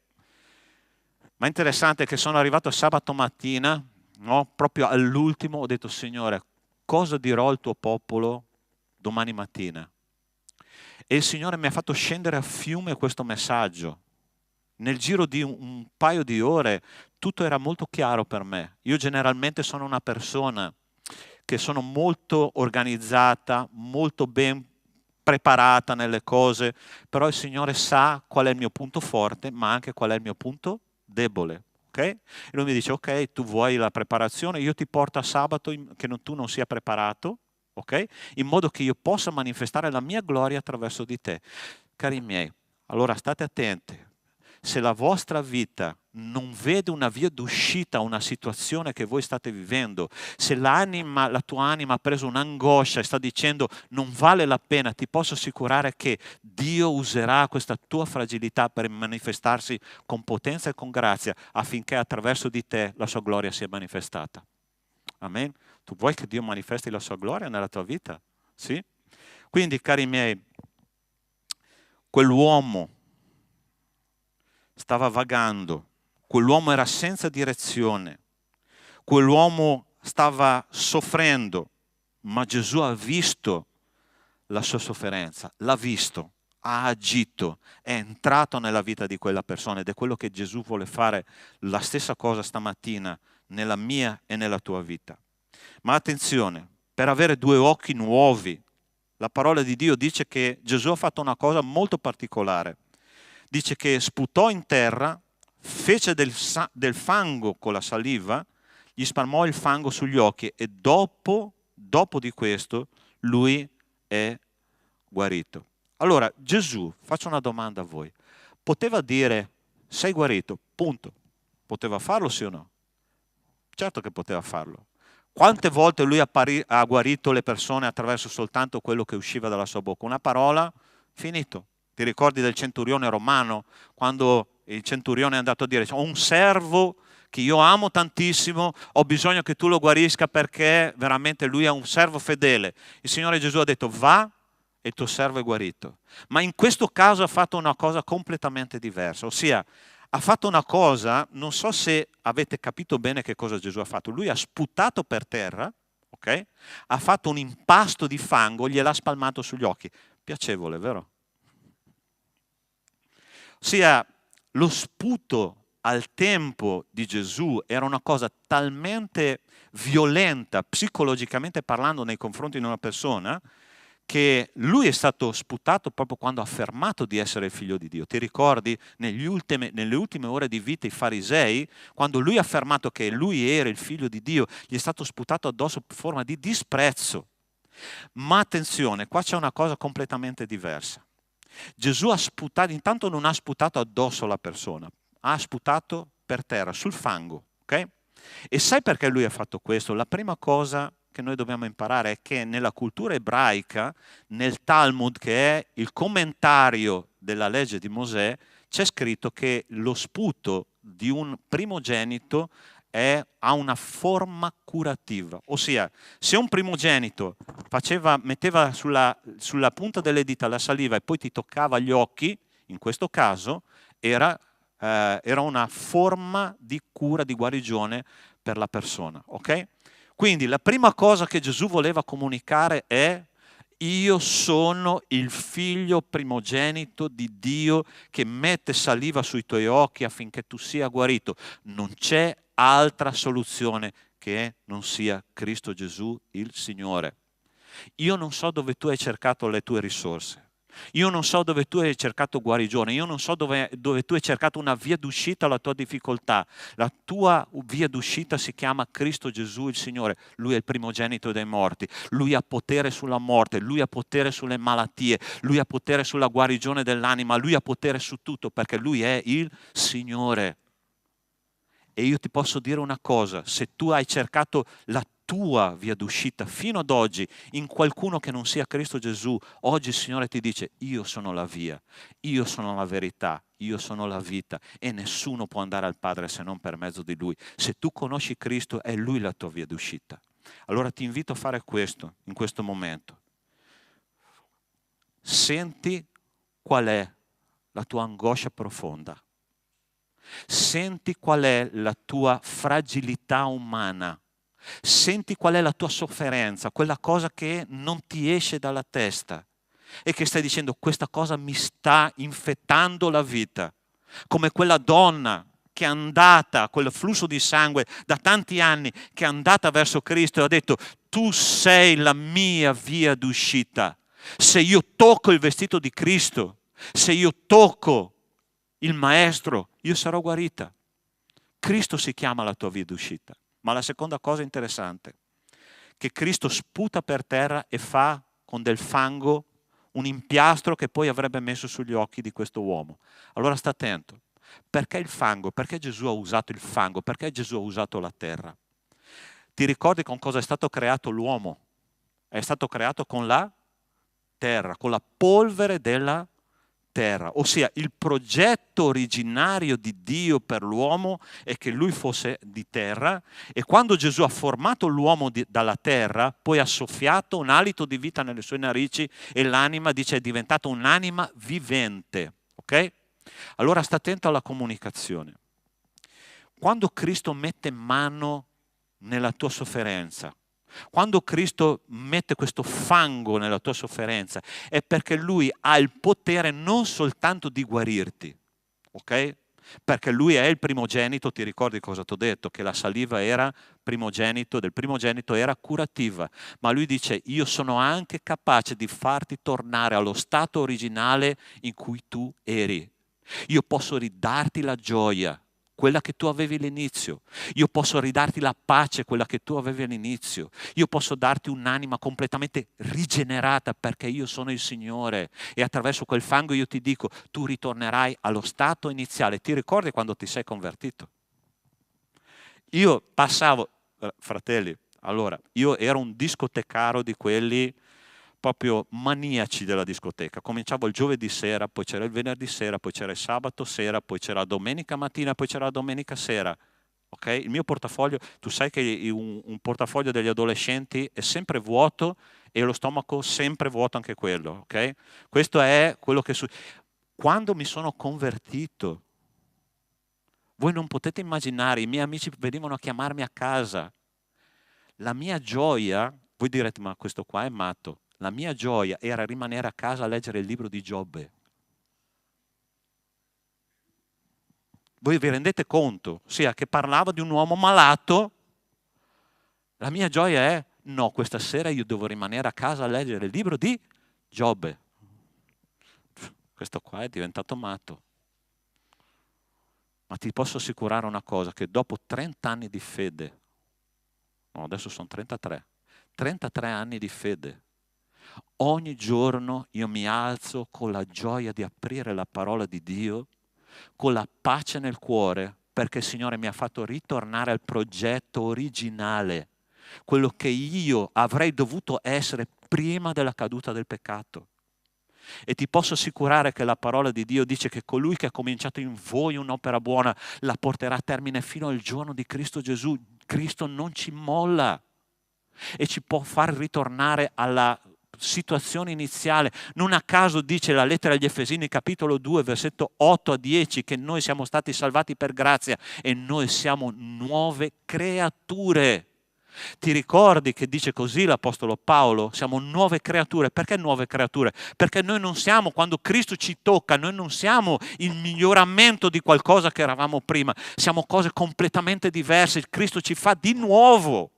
S1: Ma è interessante che sono arrivato sabato mattina, no? Proprio all'ultimo, ho detto: Signore, cosa dirò al tuo popolo domani mattina? E il Signore mi ha fatto scendere a fiume questo messaggio. Nel giro di un paio di ore tutto era molto chiaro per me. Io generalmente sono una persona che sono molto organizzata, molto ben preparata nelle cose, però il Signore sa qual è il mio punto forte, ma anche qual è il mio punto debole. Okay? E lui mi dice: ok, tu vuoi la preparazione, io ti porto a sabato che tu non sia preparato, okay? In modo che io possa manifestare la mia gloria attraverso di te. Cari miei, allora state attenti. Se la vostra vita non vede una via d'uscita a una situazione che voi state vivendo, se la tua anima ha preso un'angoscia e sta dicendo non vale la pena, ti posso assicurare che Dio userà questa tua fragilità per manifestarsi con potenza e con grazia affinché attraverso di te la sua gloria sia manifestata. Amen? Tu vuoi che Dio manifesti la sua gloria nella tua vita? Sì? Quindi, cari miei, quell'uomo stava vagando, quell'uomo era senza direzione, quell'uomo stava soffrendo, ma Gesù ha visto la sua sofferenza, l'ha visto, ha agito, è entrato nella vita di quella persona ed è quello che Gesù vuole fare la stessa cosa stamattina nella mia e nella tua vita. Ma attenzione, per avere due occhi nuovi, la parola di Dio dice che Gesù ha fatto una cosa molto particolare. Dice che sputò in terra, fece del fango con la saliva, gli spalmò il fango sugli occhi e dopo di questo lui è guarito. Allora Gesù, faccio una domanda a voi, poteva dire sei guarito, punto. Poteva farlo sì o no? Certo che poteva farlo. Quante volte lui ha guarito le persone attraverso soltanto quello che usciva dalla sua bocca? Una parola, finito. Ti ricordi del centurione romano, quando il centurione è andato a dire: ho un servo che io amo tantissimo, ho bisogno che tu lo guarisca perché veramente lui è un servo fedele. Il Signore Gesù ha detto: va e il tuo servo è guarito. Ma in questo caso ha fatto una cosa completamente diversa, ossia ha fatto una cosa, non so se avete capito bene che cosa Gesù ha fatto. Lui ha sputato per terra, ok? Ha fatto un impasto di fango, gliel'ha spalmato sugli occhi. Piacevole, vero? Ossia, lo sputo al tempo di Gesù era una cosa talmente violenta, psicologicamente parlando, nei confronti di una persona, che lui è stato sputato proprio quando ha affermato di essere il figlio di Dio. Ti ricordi nelle ultime ore di vita i farisei, quando lui ha affermato che lui era il figlio di Dio, gli è stato sputato addosso in forma di disprezzo. Ma attenzione, qua c'è una cosa completamente diversa. Gesù ha sputato, intanto non ha sputato addosso alla persona, ha sputato per terra, sul fango, ok? E sai perché lui ha fatto questo? La prima cosa che noi dobbiamo imparare è che nella cultura ebraica, nel Talmud, che è il commentario della legge di Mosè, c'è scritto che lo sputo di un primogenito ha una forma curativa. Ossia, se un primogenito metteva sulla punta delle dita la saliva e poi ti toccava gli occhi, in questo caso era una forma di cura, di guarigione per la persona. Ok? Quindi la prima cosa che Gesù voleva comunicare è: io sono il figlio primogenito di Dio che mette saliva sui tuoi occhi affinché tu sia guarito. Non c'è altra soluzione che non sia Cristo Gesù il Signore. Io non so dove tu hai cercato le tue risorse. Io non so dove tu hai cercato guarigione, io non so dove tu hai cercato una via d'uscita alla tua difficoltà. La tua via d'uscita si chiama Cristo Gesù il Signore. Lui è il primogenito dei morti, Lui ha potere sulla morte, Lui ha potere sulle malattie, Lui ha potere sulla guarigione dell'anima, Lui ha potere su tutto perché Lui è il Signore. E io ti posso dire una cosa: se tu hai cercato la tua via d'uscita fino ad oggi in qualcuno che non sia Cristo Gesù, oggi il Signore ti dice: io sono la via, io sono la verità, io sono la vita e nessuno può andare al Padre se non per mezzo di Lui. Se tu conosci Cristo, è Lui la tua via d'uscita. Allora ti invito a fare questo in questo momento. Senti qual è la tua angoscia profonda. Senti qual è la tua fragilità umana. Senti qual è la tua sofferenza, quella cosa che non ti esce dalla testa e che stai dicendo: questa cosa mi sta infettando la vita. Come quella donna che è andata, quel flusso di sangue da tanti anni, che è andata verso Cristo e ha detto: tu sei la mia via d'uscita. Se io tocco il vestito di Cristo, se io tocco il Maestro, io sarò guarita. Cristo si chiama la tua via d'uscita. Ma la seconda cosa interessante, che Cristo sputa per terra e fa con del fango un impiastro che poi avrebbe messo sugli occhi di questo uomo. Allora sta attento. Perché il fango? Perché Gesù ha usato il fango? Perché Gesù ha usato la terra? Ti ricordi con cosa è stato creato l'uomo? È stato creato con la terra, con la polvere della terra. Ossia, il progetto originario di Dio per l'uomo è che lui fosse di terra, e quando Gesù ha formato l'uomo dalla terra, poi ha soffiato un alito di vita nelle sue narici e l'anima, dice, è diventata un'anima vivente. Ok? Allora sta attento alla comunicazione. Quando Cristo mette mano nella tua sofferenza, quando Cristo mette questo fango nella tua sofferenza, è perché Lui ha il potere non soltanto di guarirti, ok? Perché Lui è il primogenito, ti ricordi cosa ti ho detto? Che la saliva era del primogenito era curativa, ma Lui dice: io sono anche capace di farti tornare allo stato originale in cui tu eri. Io posso ridarti la gioia, quella che tu avevi all'inizio. Io posso ridarti la pace, quella che tu avevi all'inizio. Io posso darti un'anima completamente rigenerata perché io sono il Signore, e attraverso quel fango io ti dico: tu ritornerai allo stato iniziale. Ti ricordi quando ti sei convertito? Io passavo, fratelli, allora, io ero un discotecaro di quelli proprio maniaci della discoteca. Cominciavo il giovedì sera, poi c'era il venerdì sera, poi c'era il sabato sera, poi c'era la domenica mattina, poi c'era la domenica sera. Okay? Il mio portafoglio, tu sai che un portafoglio degli adolescenti è sempre vuoto e lo stomaco sempre vuoto anche quello. Okay? Questo è quello che quando mi sono convertito, voi non potete immaginare, i miei amici venivano a chiamarmi a casa. La mia gioia, voi direte: ma questo qua è matto. La mia gioia era rimanere a casa a leggere il libro di Giobbe. Voi vi rendete conto? Sia che parlava di un uomo malato. La mia gioia è, no, questa sera io devo rimanere a casa a leggere il libro di Giobbe. Questo qua è diventato matto. Ma ti posso assicurare una cosa, che dopo 30 anni di fede, no, adesso sono 33 anni di fede, ogni giorno io mi alzo con la gioia di aprire la parola di Dio, con la pace nel cuore, perché il Signore mi ha fatto ritornare al progetto originale, quello che io avrei dovuto essere prima della caduta del peccato. E ti posso assicurare che la parola di Dio dice che colui che ha cominciato in voi un'opera buona la porterà a termine fino al giorno di Cristo Gesù. Cristo non ci molla e ci può far ritornare alla situazione iniziale. Non a caso dice la lettera agli Efesini capitolo 2 versetto 8 a 10 che noi siamo stati salvati per grazia e noi siamo nuove creature. Ti ricordi che dice così l'Apostolo Paolo? Siamo nuove creature. Perché nuove creature? Perché noi non siamo, quando Cristo ci tocca, noi non siamo il miglioramento di qualcosa che eravamo prima. Siamo cose completamente diverse. Cristo ci fa di nuovo.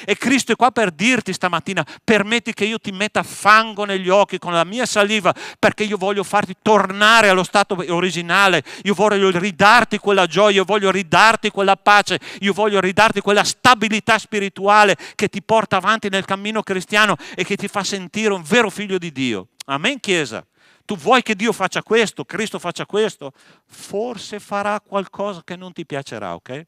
S1: E Cristo è qua per dirti stamattina: permetti che io ti metta fango negli occhi con la mia saliva, perché io voglio farti tornare allo stato originale, io voglio ridarti quella gioia, io voglio ridarti quella pace, io voglio ridarti quella stabilità spirituale che ti porta avanti nel cammino cristiano e che ti fa sentire un vero figlio di Dio. Amen, Chiesa? Tu vuoi che Dio faccia questo, Cristo faccia questo? Forse farà qualcosa che non ti piacerà, ok?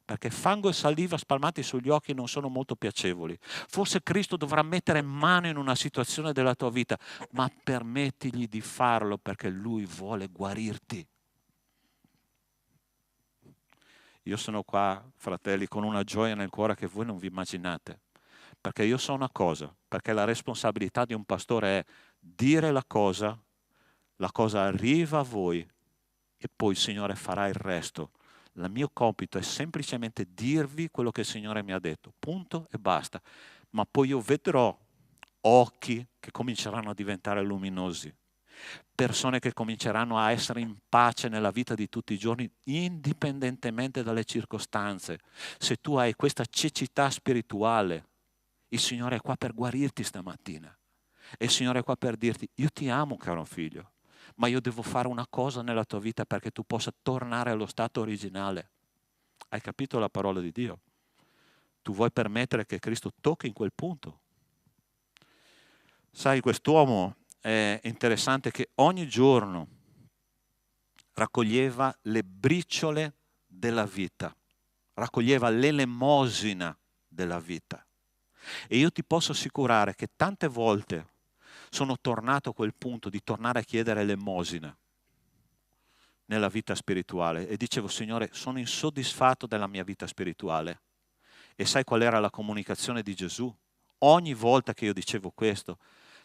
S1: Perché fango e saliva spalmati sugli occhi non sono molto piacevoli. Forse Cristo dovrà mettere mano in una situazione della tua vita, ma permettigli di farlo perché Lui vuole guarirti. Io sono qua, fratelli, con una gioia nel cuore che voi non vi immaginate. Perché io so una cosa, perché la responsabilità di un pastore è dire la cosa arriva a voi e poi il Signore farà il resto. Il mio compito è semplicemente dirvi quello che il Signore mi ha detto, punto e basta. Ma poi io vedrò occhi che cominceranno a diventare luminosi, persone che cominceranno a essere in pace nella vita di tutti i giorni, indipendentemente dalle circostanze. Se tu hai questa cecità spirituale, il Signore è qua per guarirti stamattina. E il Signore è qua per dirti: io ti amo, caro figlio, ma io devo fare una cosa nella tua vita perché tu possa tornare allo stato originale. Hai capito la parola di Dio? Tu vuoi permettere che Cristo tocchi in quel punto? Sai, quest'uomo è interessante che ogni giorno raccoglieva le briciole della vita, raccoglieva l'elemosina della vita. E io ti posso assicurare che tante volte sono tornato a quel punto di tornare a chiedere elemosina nella vita spirituale e dicevo: Signore, sono insoddisfatto della mia vita spirituale. E sai qual era la comunicazione di Gesù? Ogni volta che io dicevo questo: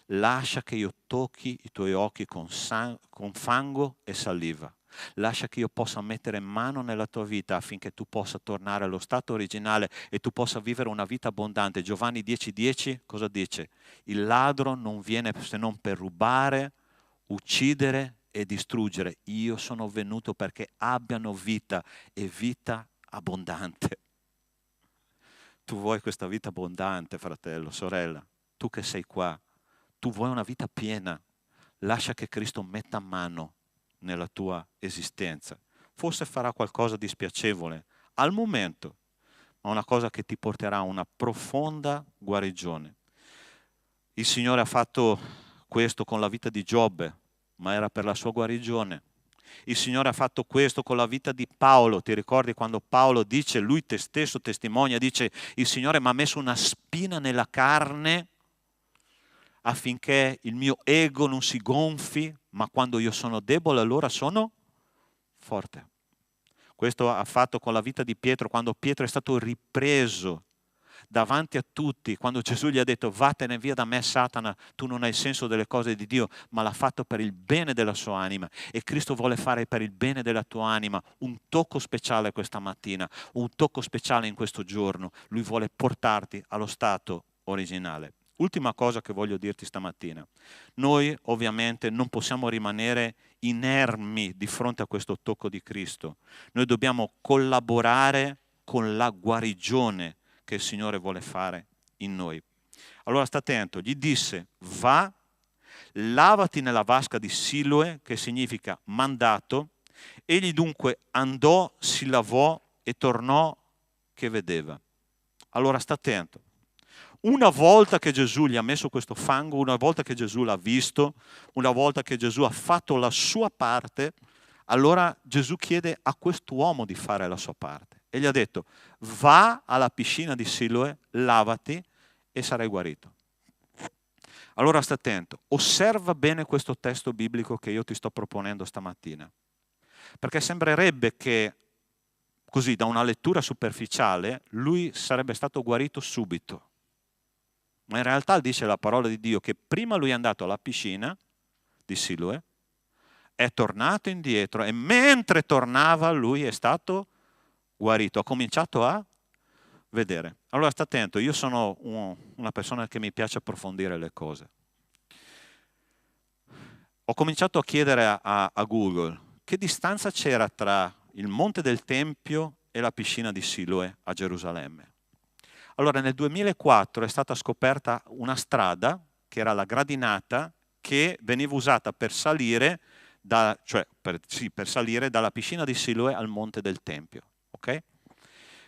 S1: lascia che io tocchi i tuoi occhi con fango e saliva. Lascia che io possa mettere mano nella tua vita affinché tu possa tornare allo stato originale e tu possa vivere una vita abbondante. Giovanni 10,10 cosa dice? Il ladro non viene se non per rubare, uccidere e distruggere. Io sono venuto perché abbiano vita e vita abbondante. Tu vuoi questa vita abbondante, fratello, sorella? Tu che sei qua, tu vuoi una vita piena? Lascia che Cristo metta mano nella tua esistenza. Forse farà qualcosa di spiacevole al momento, ma una cosa che ti porterà a una profonda guarigione. Il Signore ha fatto questo con la vita di Giobbe, ma era per la sua guarigione. Il Signore ha fatto questo con la vita di Paolo. Ti ricordi quando Paolo dice, lui stesso testimonia, dice: il Signore mi ha messo una spina nella carne affinché il mio ego non si gonfi, ma quando io sono debole allora sono forte. Questo ha fatto con la vita di Pietro, quando Pietro è stato ripreso davanti a tutti, quando Gesù gli ha detto: vattene via da me Satana, tu non hai il senso delle cose di Dio, ma l'ha fatto per il bene della sua anima. E Cristo vuole fare per il bene della tua anima un tocco speciale questa mattina, un tocco speciale in questo giorno. Lui vuole portarti allo stato originale. Ultima cosa che voglio dirti stamattina: noi ovviamente non possiamo rimanere inermi di fronte a questo tocco di Cristo. Noi dobbiamo collaborare con la guarigione che il Signore vuole fare in noi. Allora sta attento, gli disse: va, lavati nella vasca di Siloe, che significa mandato. Egli dunque andò, si lavò e tornò che vedeva. Allora sta attento. Una volta che Gesù gli ha messo questo fango, una volta che Gesù l'ha visto, una volta che Gesù ha fatto la sua parte, allora Gesù chiede a quest'uomo di fare la sua parte. E gli ha detto: va alla piscina di Siloe, lavati e sarai guarito. Allora sta attento, osserva bene questo testo biblico che io ti sto proponendo stamattina, perché sembrerebbe che, così da una lettura superficiale, lui sarebbe stato guarito subito. Ma in realtà dice la parola di Dio che prima lui è andato alla piscina di Siloe, è tornato indietro e mentre tornava lui è stato guarito, ha cominciato a vedere. Allora sta attento, io sono una persona che mi piace approfondire le cose. Ho cominciato a chiedere a Google che distanza c'era tra il Monte del Tempio e la piscina di Siloe a Gerusalemme. Allora nel 2004 è stata scoperta una strada, che era la gradinata, che veniva usata per salire, per salire dalla piscina di Siloe al Monte del Tempio. Okay?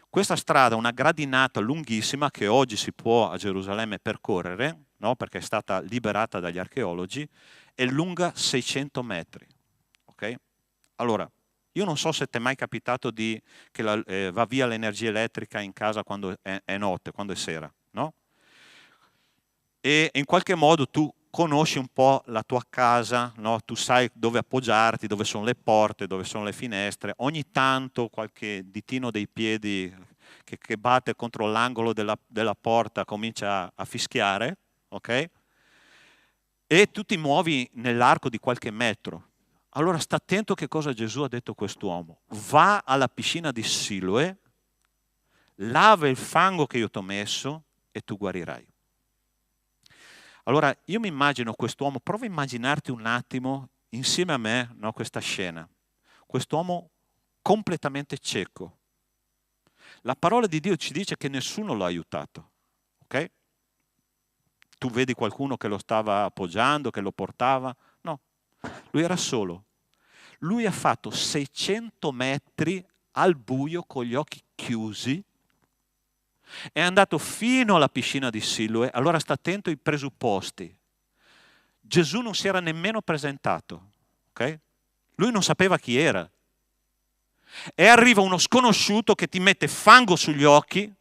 S1: Questa strada, una gradinata lunghissima che oggi si può a Gerusalemme percorrere, no? Perché è stata liberata dagli archeologi, è lunga 600 metri. Okay? Allora, io non so se ti è mai capitato che va via l'energia elettrica in casa quando è notte, quando è sera, no? E in qualche modo tu conosci un po' la tua casa, no? Tu sai dove appoggiarti, dove sono le porte, dove sono le finestre. Ogni tanto qualche ditino dei piedi che batte contro l'angolo della porta comincia a fischiare, ok? E tu ti muovi nell'arco di qualche metro. Allora sta attento che cosa Gesù ha detto a quest'uomo. Va alla piscina di Siloe, lava il fango che io ti ho messo e tu guarirai. Allora io mi immagino quest'uomo, prova a immaginarti un attimo insieme a me, no, questa scena. Quest'uomo completamente cieco. La parola di Dio ci dice che nessuno l'ha aiutato. Ok? Tu vedi qualcuno che lo stava appoggiando, che lo portava? No. Lui era solo. Lui ha fatto 600 metri al buio con gli occhi chiusi, è andato fino alla piscina di Siloe. Allora sta attento ai presupposti. Gesù non si era nemmeno presentato, ok? Lui non sapeva chi era. E arriva uno sconosciuto che ti mette fango sugli occhi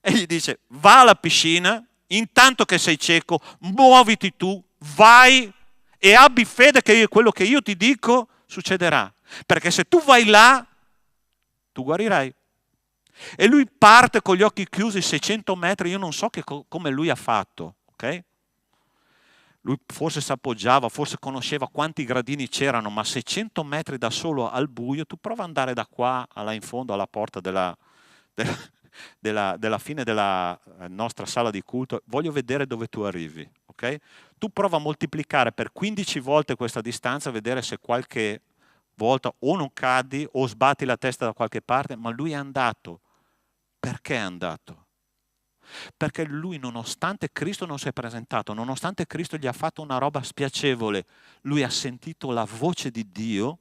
S1: e gli dice: va alla piscina, intanto che sei cieco, muoviti tu, vai e abbi fede che quello che io ti dico succederà. Perché se tu vai là, tu guarirai. E lui parte con gli occhi chiusi 600 metri, io non so come lui ha fatto, ok? Lui forse si appoggiava, forse conosceva quanti gradini c'erano, ma 600 metri da solo al buio, tu prova ad andare da qua là in fondo alla porta della fine della nostra sala di culto, voglio vedere dove tu arrivi, ok? Tu prova a moltiplicare per 15 volte questa distanza, vedere se qualche volta o non cadi o sbatti la testa da qualche parte, ma lui è andato. Perché è andato? Perché lui, nonostante Cristo non si è presentato, nonostante Cristo gli ha fatto una roba spiacevole, lui ha sentito la voce di Dio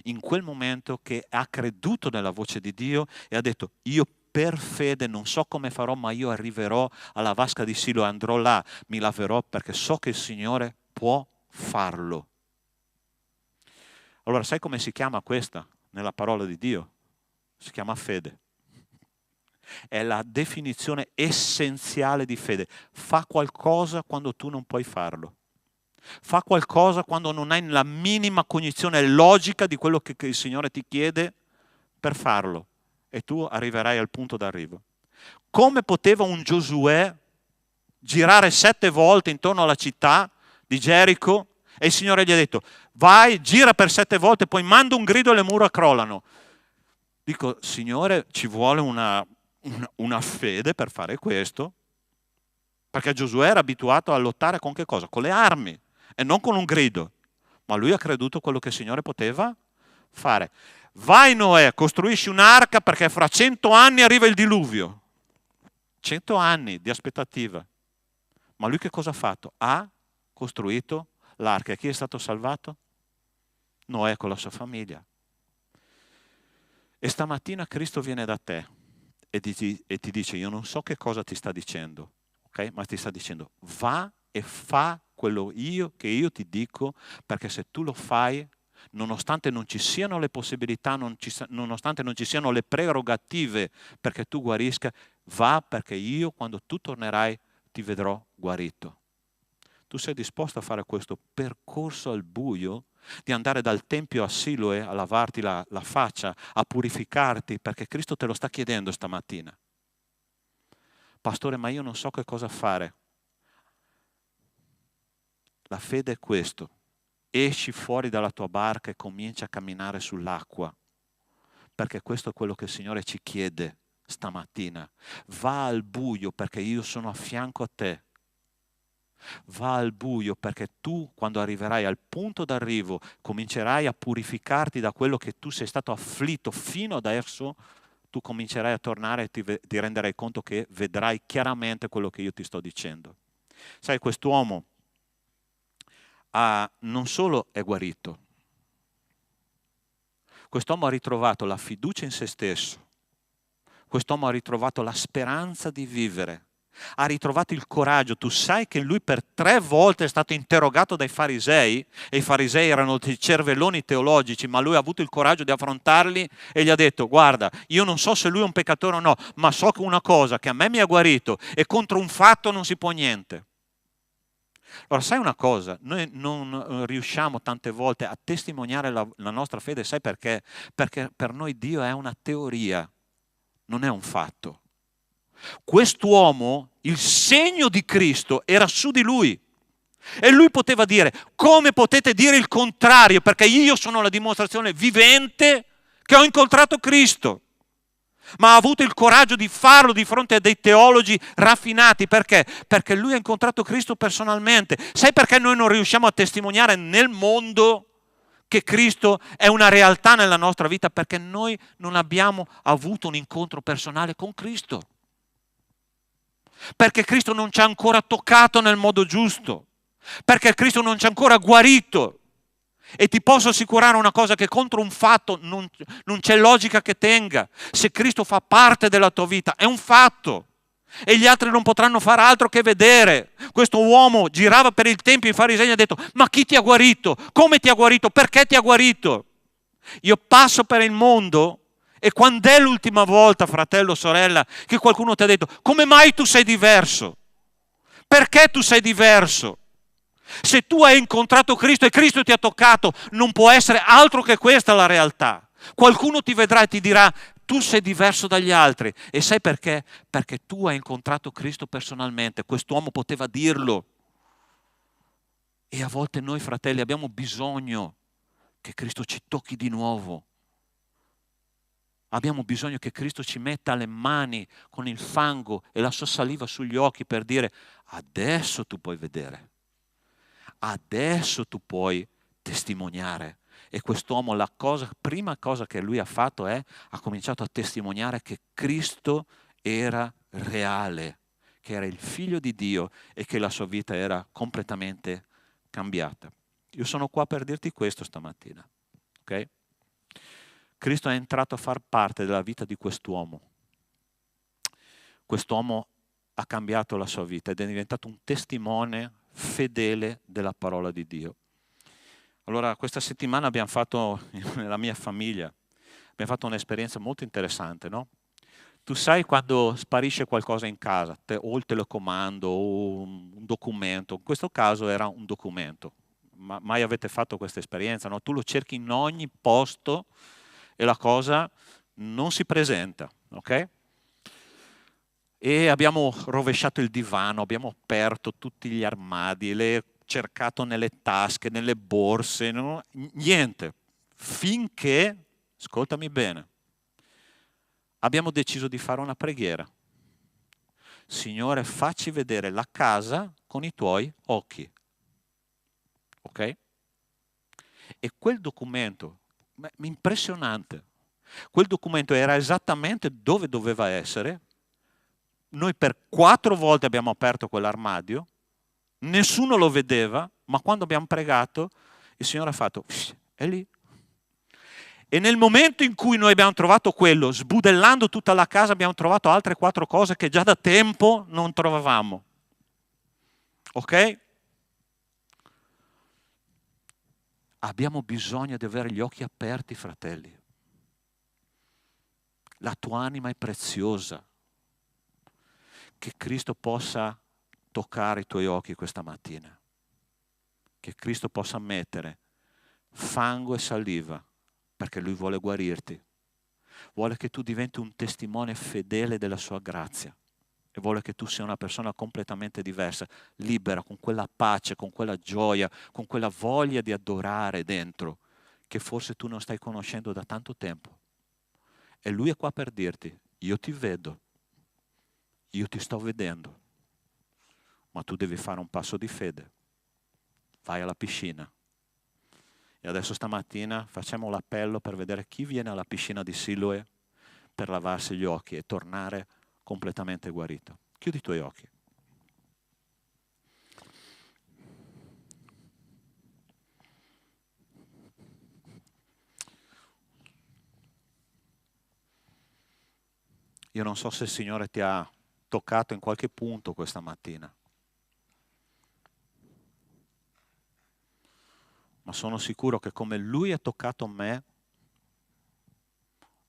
S1: in quel momento, che ha creduto nella voce di Dio e ha detto: io per fede non so come farò, ma io arriverò alla vasca di Siloe, andrò là, mi laverò perché so che il Signore può farlo. Allora sai come si chiama questa nella parola di Dio? Si chiama fede. È la definizione essenziale di fede. Fa qualcosa quando tu non puoi farlo. Fa qualcosa quando non hai la minima cognizione logica di quello che il Signore ti chiede per farlo. E tu arriverai al punto d'arrivo. Come poteva un Giosuè girare 7 volte intorno alla città di Gerico e il Signore gli ha detto: vai, gira per 7 volte, poi manda un grido e le mura crollano. Dico: Signore, ci vuole una fede per fare questo, perché Giosuè era abituato a lottare con che cosa? Con le armi e non con un grido. ma lui ha creduto quello che il Signore poteva fare. Vai Noè, costruisci un'arca perché fra 100 anni arriva il diluvio. 100 anni di aspettativa. Ma lui che cosa ha fatto? Ha costruito l'arca. E chi è stato salvato? Noè con la sua famiglia. E stamattina Cristo viene da te e ti dice: io non so che cosa ti sta dicendo, ok? Ma ti sta dicendo: va e fa quello che io ti dico, perché se tu lo fai, nonostante non ci siano le possibilità, nonostante non ci siano le prerogative perché tu guarisca, va, perché io quando tu tornerai ti vedrò guarito. Tu sei disposto a fare questo percorso al buio, di andare dal Tempio a Siloe a lavarti la faccia, a purificarti, perché Cristo te lo sta chiedendo stamattina. Pastore, ma io non so che cosa fare. La fede è questo: esci fuori dalla tua barca e cominci a camminare sull'acqua, perché questo è quello che il Signore ci chiede stamattina. Va al buio perché io sono a fianco a te. Va al buio perché tu, quando arriverai al punto d'arrivo, comincerai a purificarti da quello che tu sei stato afflitto fino adesso. Tu comincerai a tornare e ti renderai conto che vedrai chiaramente quello che io ti sto dicendo. Sai, quest'uomo non solo è guarito, quest'uomo ha ritrovato la fiducia in se stesso, quest'uomo ha ritrovato la speranza di vivere, ha ritrovato il coraggio. Tu sai che lui per 3 volte è stato interrogato dai farisei, e i farisei erano dei cervelloni teologici, ma lui ha avuto il coraggio di affrontarli e gli ha detto: guarda, io non so se lui è un peccatore o no, ma so che una cosa, che a me mi ha guarito, e contro un fatto non si può niente. Allora, sai una cosa? Noi non riusciamo tante volte a testimoniare la nostra fede, sai perché? Perché per noi Dio è una teoria, non è un fatto. Quest'uomo, il segno di Cristo era su di lui, e lui poteva dire: come potete dire il contrario? Perché io sono la dimostrazione vivente che ho incontrato Cristo. Ma ha avuto il coraggio di farlo di fronte a dei teologi raffinati. Perché? Perché lui ha incontrato Cristo personalmente. Sai perché noi non riusciamo a testimoniare nel mondo che Cristo è una realtà nella nostra vita? Perché noi non abbiamo avuto un incontro personale con Cristo. Perché Cristo non ci ha ancora toccato nel modo giusto. Perché Cristo non ci ha ancora guarito. E ti posso assicurare una cosa, che contro un fatto non c'è logica che tenga. Se Cristo fa parte della tua vita, è un fatto. E gli altri non potranno fare altro che vedere. Questo uomo girava per il tempio, i farisei gli hanno detto: ma chi ti ha guarito? Come ti ha guarito? Perché ti ha guarito? Io passo per il mondo, e quando è l'ultima volta, fratello, sorella, che qualcuno ti ha detto: come mai tu sei diverso? Perché tu sei diverso? Se tu hai incontrato Cristo e Cristo ti ha toccato, non può essere altro che questa la realtà. Qualcuno ti vedrà e ti dirà: tu sei diverso dagli altri. E sai perché? Perché tu hai incontrato Cristo personalmente. Quest'uomo poteva dirlo. E a volte noi, fratelli, abbiamo bisogno che Cristo ci tocchi di nuovo. Abbiamo bisogno che Cristo ci metta le mani con il fango e la sua saliva sugli occhi per dire: adesso tu puoi vedere. Adesso tu puoi testimoniare. E quest'uomo, prima cosa che lui ha fatto ha cominciato a testimoniare che Cristo era reale, che era il figlio di Dio e che la sua vita era completamente cambiata. Io sono qua per dirti questo stamattina, ok? Cristo è entrato a far parte della vita di quest'uomo. Quest'uomo ha cambiato la sua vita ed è diventato un testimone fedele della parola di Dio. Allora, questa settimana abbiamo fatto, nella mia famiglia, abbiamo fatto un'esperienza molto interessante, no? Tu sai quando sparisce qualcosa in casa, o il telecomando o un documento, in questo caso era un documento. Mai avete fatto questa esperienza, no? Tu lo cerchi in ogni posto e la cosa non si presenta, ok? E abbiamo rovesciato il divano, abbiamo aperto tutti gli armadi, cercato nelle tasche, nelle borse, no? Niente. Finché, ascoltami bene, abbiamo deciso di fare una preghiera. Signore, facci vedere la casa con i tuoi occhi. Ok? E quel documento, impressionante, quel documento era esattamente dove doveva essere. Noi per 4 volte abbiamo aperto quell'armadio, nessuno lo vedeva, ma quando abbiamo pregato, il Signore ha fatto, è lì. E nel momento in cui noi abbiamo trovato quello, sbudellando tutta la casa, abbiamo trovato altre 4 cose che già da tempo non trovavamo. Ok? Abbiamo bisogno di avere gli occhi aperti, fratelli. La tua anima è preziosa. Che Cristo possa toccare i tuoi occhi questa mattina. Che Cristo possa mettere fango e saliva, perché Lui vuole guarirti. Vuole che tu diventi un testimone fedele della sua grazia. E vuole che tu sia una persona completamente diversa, libera, con quella pace, con quella gioia, con quella voglia di adorare dentro, che forse tu non stai conoscendo da tanto tempo. E Lui è qua per dirti, io ti vedo, io ti sto vedendo, ma tu devi fare un passo di fede. Vai alla piscina. E adesso stamattina facciamo l'appello per vedere chi viene alla piscina di Siloe per lavarsi gli occhi e tornare completamente guarito. Chiudi i tuoi occhi. Io non so se il Signore ti ha toccato in qualche punto questa mattina, ma sono sicuro che come Lui ha toccato me,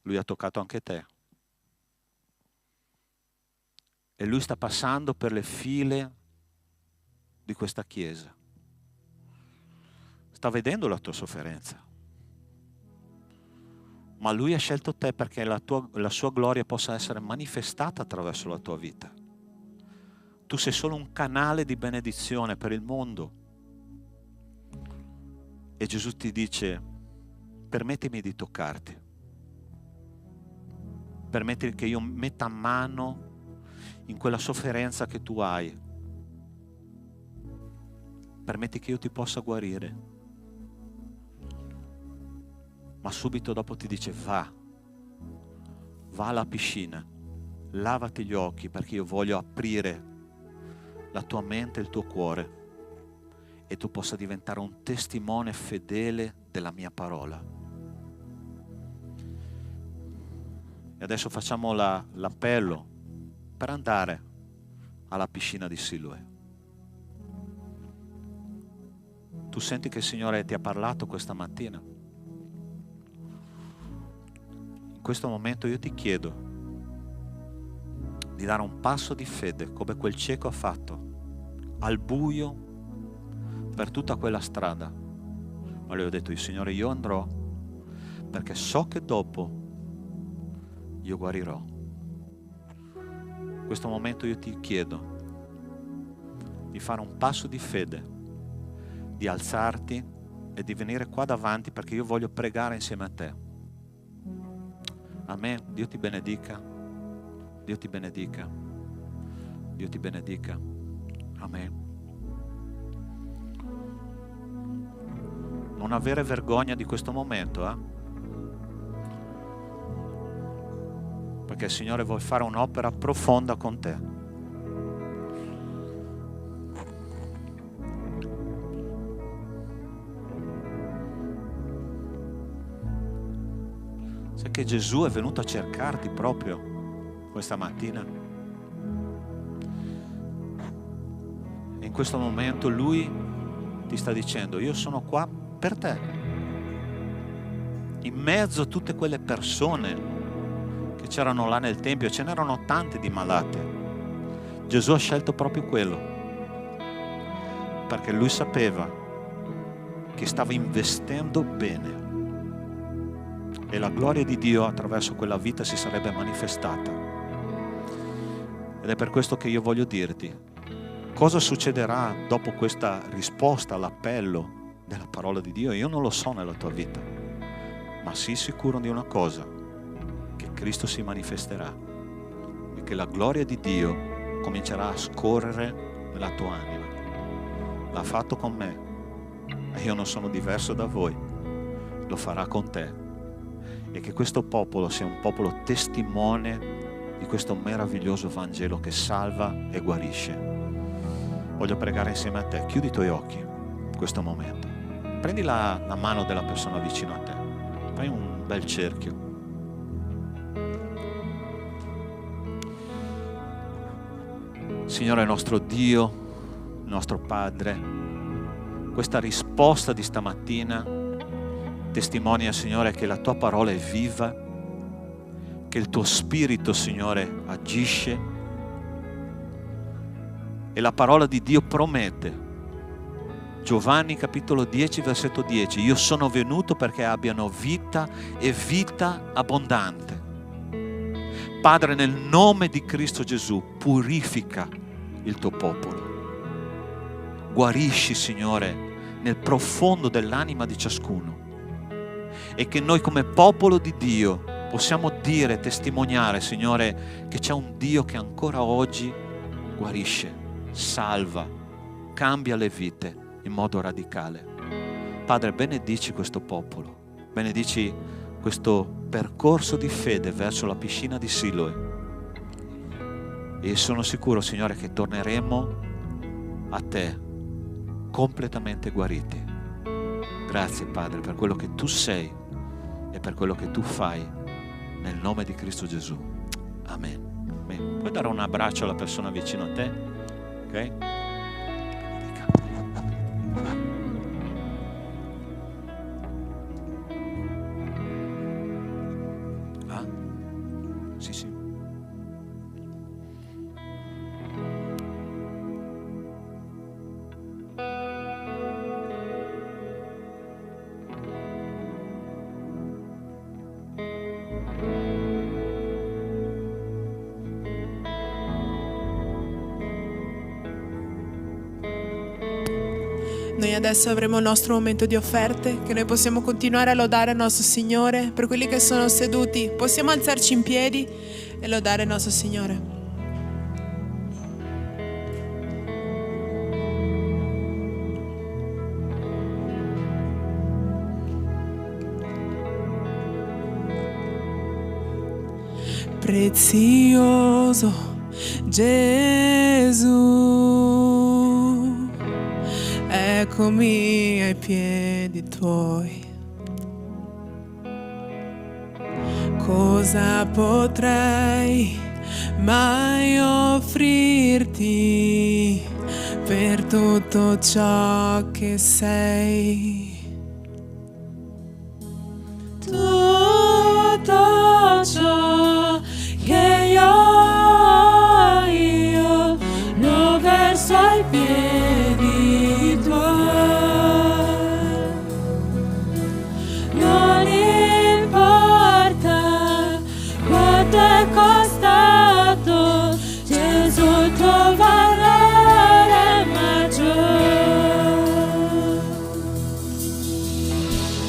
S1: Lui ha toccato anche te. E Lui sta passando per le file di questa chiesa. Sta vedendo la tua sofferenza. Ma Lui ha scelto te perché la sua gloria possa essere manifestata attraverso la tua vita. Tu sei solo un canale di benedizione per il mondo. E Gesù ti dice, permettimi di toccarti. Permetti che io metta mano in quella sofferenza che tu hai. Permetti che io ti possa guarire. Ma subito dopo ti dice, va alla piscina, lavati gli occhi perché io voglio aprire la tua mente e il tuo cuore e tu possa diventare un testimone fedele della mia parola. E adesso facciamo l'appello per andare alla piscina di Siloe. Tu senti che il Signore ti ha parlato questa mattina? In questo momento io ti chiedo di dare un passo di fede come quel cieco ha fatto, al buio, per tutta quella strada. Ma lui ha detto, il Signore, io andrò perché so che dopo io guarirò. In questo momento io ti chiedo di fare un passo di fede, di alzarti e di venire qua davanti perché io voglio pregare insieme a te. Amen. Dio ti benedica. Dio ti benedica. Dio ti benedica. Amen. Non avere vergogna di questo momento, perché il Signore vuole fare un'opera profonda con te. Sai che Gesù è venuto a cercarti proprio questa mattina? E in questo momento Lui ti sta dicendo, io sono qua per te. In mezzo a tutte quelle persone che c'erano là nel Tempio, ce n'erano tante di malate. Gesù ha scelto proprio quello, perché Lui sapeva che stava investendo bene e la gloria di Dio attraverso quella vita si sarebbe manifestata. Ed è per questo che io voglio dirti, cosa succederà dopo questa risposta all'appello della parola di Dio? Io non lo so nella tua vita, ma sii sicuro di una cosa, che Cristo si manifesterà e che la gloria di Dio comincerà a scorrere nella tua anima. L'ha fatto con me e io non sono diverso da voi. lo farà con te, e che questo popolo sia un popolo testimone di questo meraviglioso Vangelo che salva e guarisce. Voglio pregare insieme a te. Chiudi i tuoi occhi in questo momento. Prendi la mano della persona vicino a te. Fai un bel cerchio. Signore nostro Dio, nostro Padre, questa risposta di stamattina testimonia, Signore, che la Tua parola è viva, che il Tuo Spirito, Signore, agisce, e la parola di Dio promette. Giovanni capitolo 10 versetto 10: io sono venuto perché abbiano vita e vita abbondante. Padre, nel nome di Cristo Gesù, purifica il Tuo popolo. Guarisci, Signore, nel profondo dell'anima di ciascuno, e che noi come popolo di Dio possiamo dire, testimoniare, Signore, che c'è un Dio che ancora oggi guarisce, salva, cambia le vite in modo radicale. Padre, benedici questo popolo, benedici questo percorso di fede verso la piscina di Siloe, e sono sicuro, Signore, che torneremo a Te completamente guariti. Grazie, Padre, per quello che Tu sei e per quello che Tu fai, nel nome di Cristo Gesù. Amen. Amen. Puoi dare un abbraccio alla persona vicino a te? Ok? Ah? Sì, sì.
S2: Noi adesso avremo il nostro momento di offerte, che noi possiamo continuare a lodare il nostro Signore. Per quelli che sono seduti, possiamo alzarci in piedi e lodare il nostro Signore. Prezioso Gesù, eccomi ai piedi Tuoi. Cosa potrei mai offrirti per tutto ciò che sei? Tutto ciò che io lo verso ai piedi Tuoi. Non importa quanto è costato, Gesù, il Tuo valore è maggiore.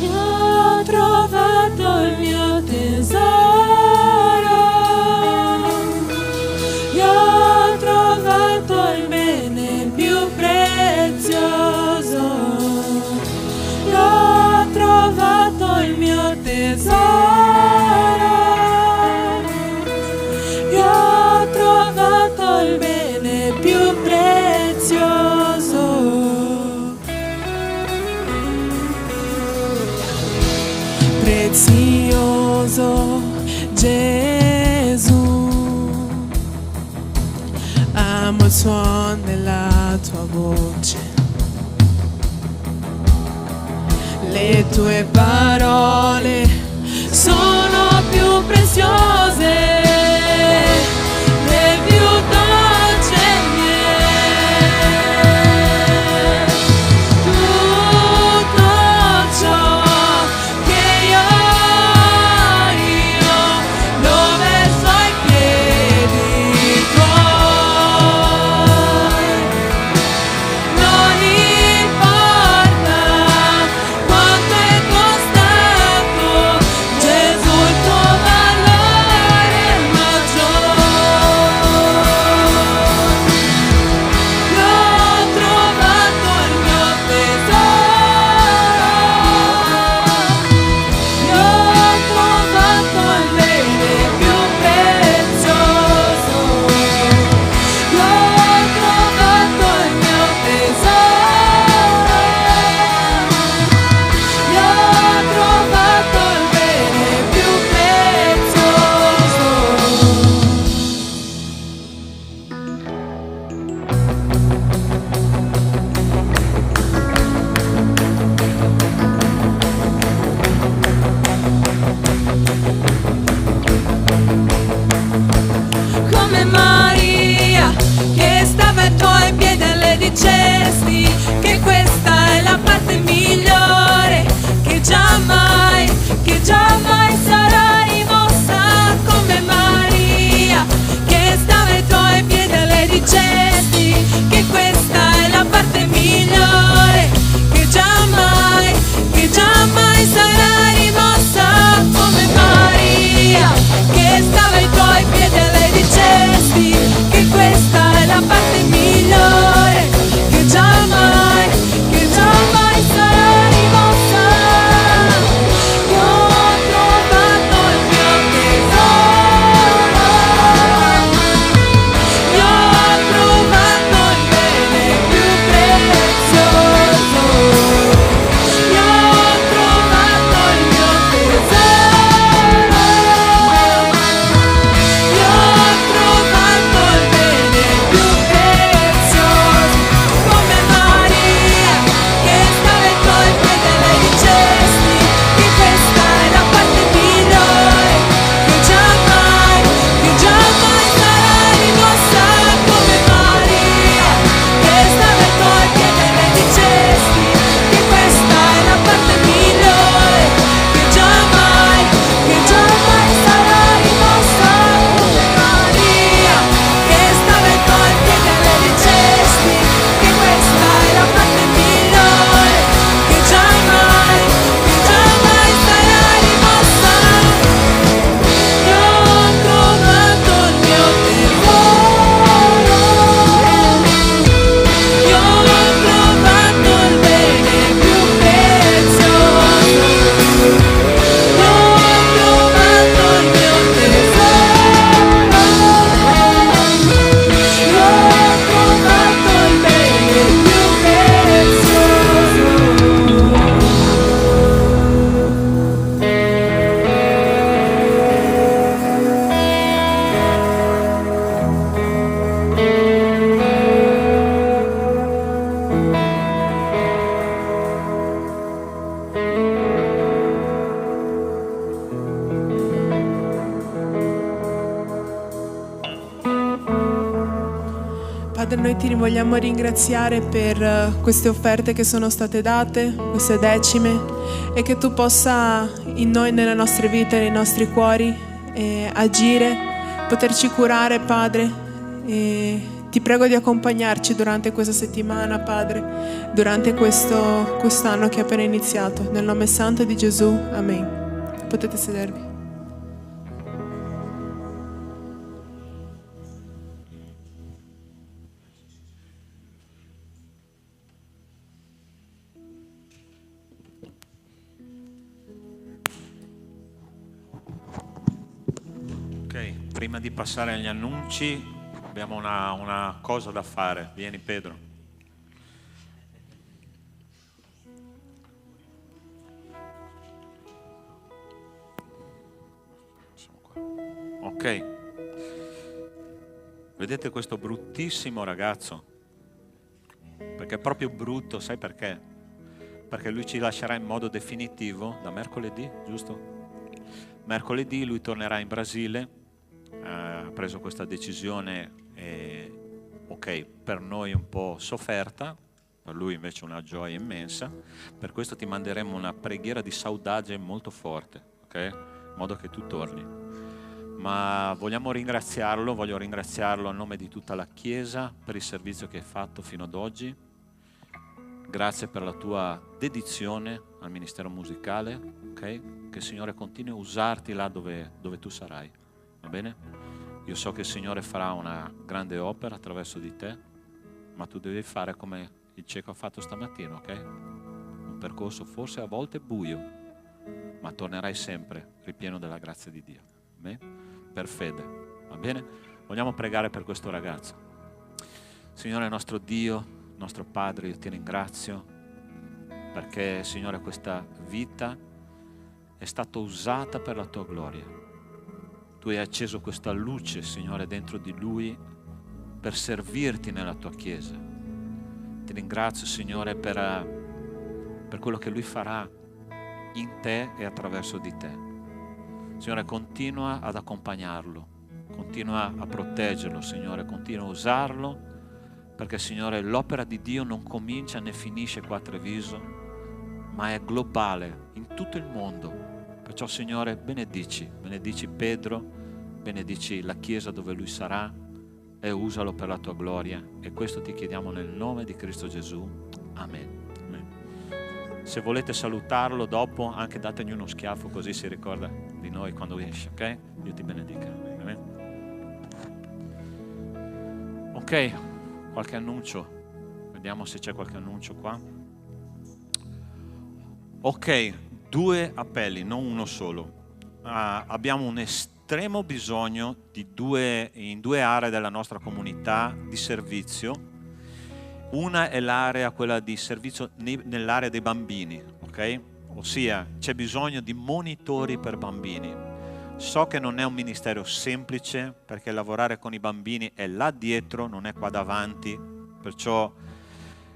S2: Io ho trovato il mio tesoro. Io ho trovato il bene più prezioso. Prezioso Gesù, amo il suono della Tua voce, le Tue parole sono più preziose del più dolce miele. Tutto ciò che io lo verso ai piedi Tuoi. Non importa quanto è costato, Gesù, Padre, noi ti vogliamo ringraziare per queste offerte che sono state date, queste decime, e che tu possa in noi, nelle nostre vite, nei nostri cuori agire, poterci curare, Padre. E ti prego di accompagnarci durante questa settimana, Padre, durante quest'anno che è appena iniziato. Nel nome santo di Gesù, amen. Potete sedervi.
S1: Prima di passare agli annunci abbiamo una cosa da fare. Vieni Pedro. Siamo qua. Ok. Vedete questo bruttissimo ragazzo? Perché è proprio brutto, sai perché? Perché lui ci lascerà in modo definitivo da mercoledì, giusto? Mercoledì lui tornerà in Brasile. Ha preso questa decisione, ok, per noi un po' sofferta, per lui invece una gioia immensa. Per questo ti manderemo una preghiera di saudade molto forte, ok? In modo che tu torni. Ma voglio ringraziarlo a nome di tutta la Chiesa per il servizio che hai fatto fino ad oggi. Grazie per la tua dedizione al ministero musicale, ok? Che il Signore continui a usarti là dove tu sarai. Va bene? Io so che il Signore farà una grande opera attraverso di te, ma tu devi fare come il cieco ha fatto stamattina, ok? Un percorso forse a volte buio, ma tornerai sempre ripieno della grazia di Dio. Bene? Per fede. Va bene? Vogliamo pregare per questo ragazzo. Signore nostro Dio, nostro Padre, io ti ringrazio perché, Signore, questa vita è stata usata per la tua gloria. Tu hai acceso questa luce, Signore, dentro di lui per servirti nella tua Chiesa. Ti ringrazio, Signore, per quello che lui farà in te e attraverso di te. Signore, continua ad accompagnarlo, continua a proteggerlo, Signore, continua a usarlo, perché, Signore, l'opera di Dio non comincia né finisce qua a Treviso, ma è globale in tutto il mondo. Perciò, Signore, benedici Pedro, benedici la Chiesa dove lui sarà e usalo per la tua gloria. E questo ti chiediamo nel nome di Cristo Gesù. Amen. Amen. Se volete salutarlo dopo, anche dategli uno schiaffo così si ricorda di noi quando esce, ok? Dio ti benedica. Amen. Ok, qualche annuncio. Vediamo se c'è qualche annuncio qua. Ok. 2 appelli, non uno solo. Abbiamo un estremo bisogno in 2 aree della nostra comunità di servizio. Una è quella di servizio nell'area dei bambini, ok? Ossia, c'è bisogno di monitori per bambini. So che non è un ministero semplice, perché lavorare con i bambini è là dietro, non è qua davanti, perciò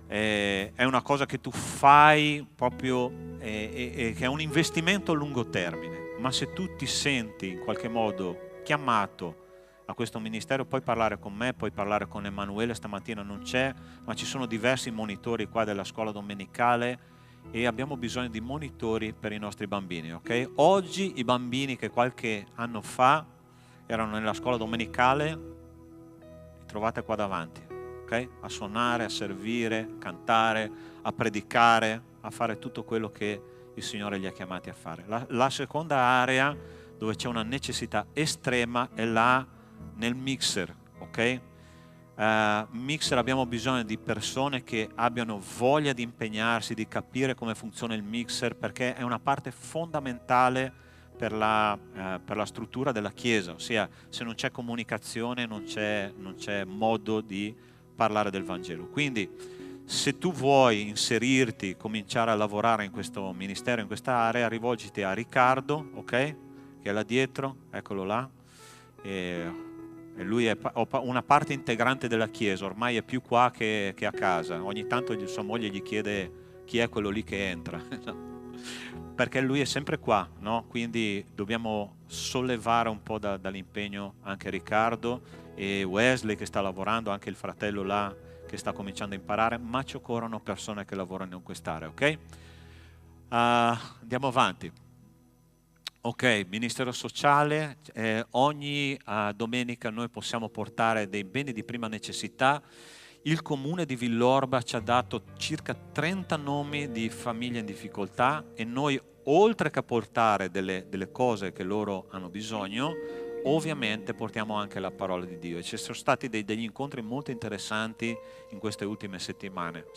S1: è una cosa che tu fai proprio, che è un investimento a lungo termine. Ma se tu ti senti in qualche modo chiamato a questo ministero, puoi parlare con me, puoi parlare con Emanuele, stamattina non c'è, ma ci sono diversi monitori qua della scuola domenicale e abbiamo bisogno di monitori per i nostri bambini, ok? Oggi i bambini che qualche anno fa erano nella scuola domenicale li trovate qua davanti. Okay? A suonare, a servire, cantare, a predicare, a fare tutto quello che il Signore li ha chiamati a fare. La seconda area dove c'è una necessità estrema è là nel mixer, ok? Mixer, abbiamo bisogno di persone che abbiano voglia di impegnarsi, di capire come funziona il mixer, perché è una parte fondamentale per la struttura della Chiesa. Ossia, se non c'è comunicazione non c'è modo di parlare del Vangelo. Quindi se tu vuoi inserirti, cominciare a lavorare in questo ministero, in questa area, rivolgiti a Riccardo, ok? Che è là dietro, eccolo là, e lui è una parte integrante della Chiesa, ormai è più qua che a casa. Ogni tanto sua moglie gli chiede chi è quello lì che entra. perché Lui è sempre qua, no? Quindi dobbiamo sollevare un po' dall'impegno anche Riccardo e Wesley che sta lavorando, anche il fratello là che sta cominciando a imparare, ma ci occorrono persone che lavorano in quest'area, ok? Andiamo avanti. Ok, Ministero Sociale, ogni domenica noi possiamo portare dei beni di prima necessità. Il comune di Villorba ci ha dato circa 30 nomi di famiglie in difficoltà e noi, oltre che portare delle cose che loro hanno bisogno, ovviamente portiamo anche la parola di Dio. E ci sono stati degli incontri molto interessanti in queste ultime settimane.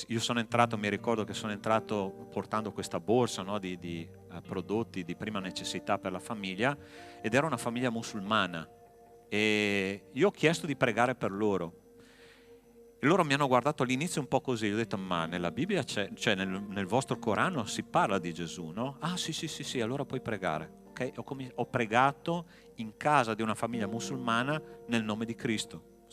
S1: Io sono entrato, mi ricordo che sono entrato portando questa borsa, no, di prodotti di prima necessità per la famiglia, ed era una famiglia musulmana. E io ho chiesto di pregare per loro e loro mi hanno guardato all'inizio un po' così. Ho detto: ma nella Bibbia c'è, cioè nel vostro Corano si parla di Gesù, no? Ah sì, allora puoi pregare. Okay? Ho pregato in casa di una famiglia musulmana nel nome di Cristo.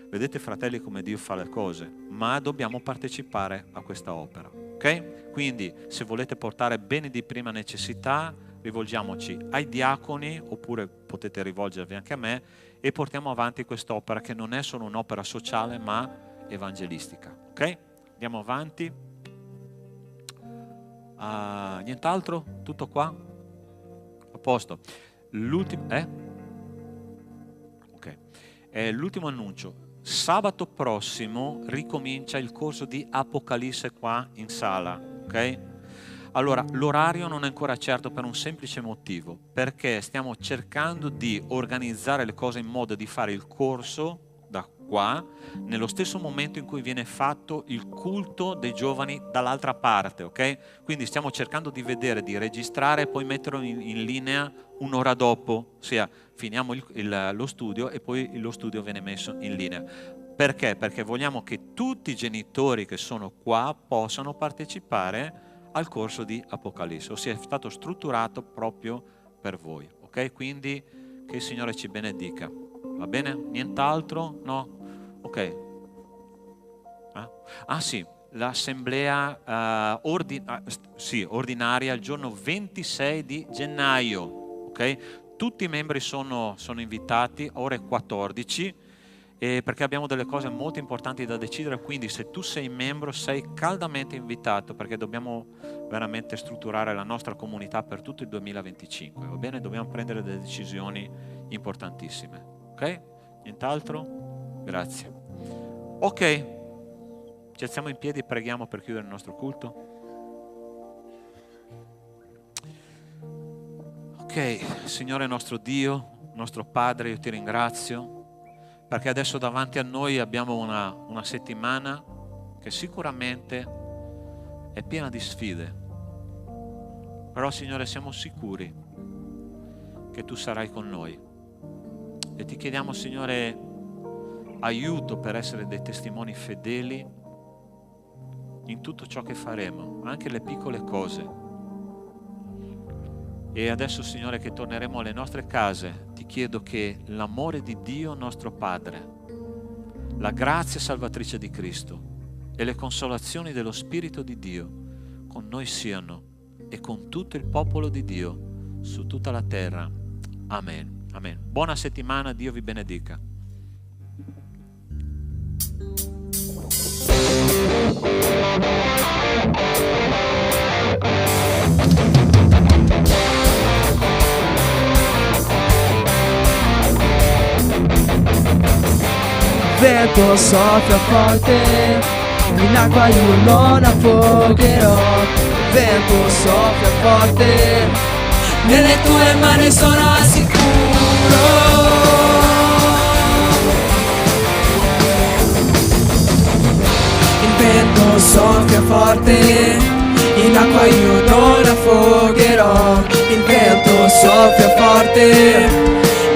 S1: Vedete, fratelli, come Dio fa le cose, ma dobbiamo partecipare a questa opera, ok? Quindi se volete portare beni di prima necessità, rivolgiamoci ai diaconi, oppure potete rivolgervi anche a me, e portiamo avanti quest'opera che non è solo un'opera sociale ma evangelistica, ok? Andiamo avanti. Nient'altro? Tutto qua? A posto. L'ultimo l'ultimo annuncio. Sabato prossimo ricomincia il corso di Apocalisse qua in sala, ok? Allora, l'orario non è ancora certo per un semplice motivo, perché stiamo cercando di organizzare le cose in modo di fare il corso da qua nello stesso momento in cui viene fatto il culto dei giovani dall'altra parte, ok? Quindi stiamo cercando di vedere, di registrare e poi metterlo in linea un'ora dopo, ossia finiamo lo studio e poi lo studio viene messo in linea. Perché? Perché vogliamo che tutti i genitori che sono qua possano partecipare al corso di Apocalisse, ossia è stato strutturato proprio per voi, ok? Quindi che il Signore ci benedica, va bene? Nient'altro? No? Ok. Sì, l'assemblea ordinaria il giorno 26 di gennaio, ok? Tutti i membri sono invitati, ore 14, perché abbiamo delle cose molto importanti da decidere, quindi se tu sei membro sei caldamente invitato, perché dobbiamo veramente strutturare la nostra comunità per tutto il 2025, va bene? Dobbiamo prendere delle decisioni importantissime, ok? Nient'altro? Grazie. Ok, ci alziamo in piedi e preghiamo per chiudere il nostro culto. Ok, Signore nostro Dio, nostro Padre, io ti ringrazio perché adesso davanti a noi abbiamo una settimana che sicuramente è piena di sfide, però Signore siamo sicuri che tu sarai con noi e ti chiediamo, Signore, aiuto per essere dei testimoni fedeli in tutto ciò che faremo, anche le piccole cose. E adesso, Signore, che torneremo alle nostre case, ti chiedo che l'amore di Dio nostro Padre, la grazia salvatrice di Cristo e le consolazioni dello Spirito di Dio con noi siano e con tutto il popolo di Dio su tutta la terra. Amen. Amen. Buona settimana, Dio vi benedica.
S2: Vento soffia forte, in acqua io non affogherò. Vento soffia forte, nelle tue mani sono al sicuro. Il vento soffia forte, in acqua io non affogherò. Il vento soffia forte,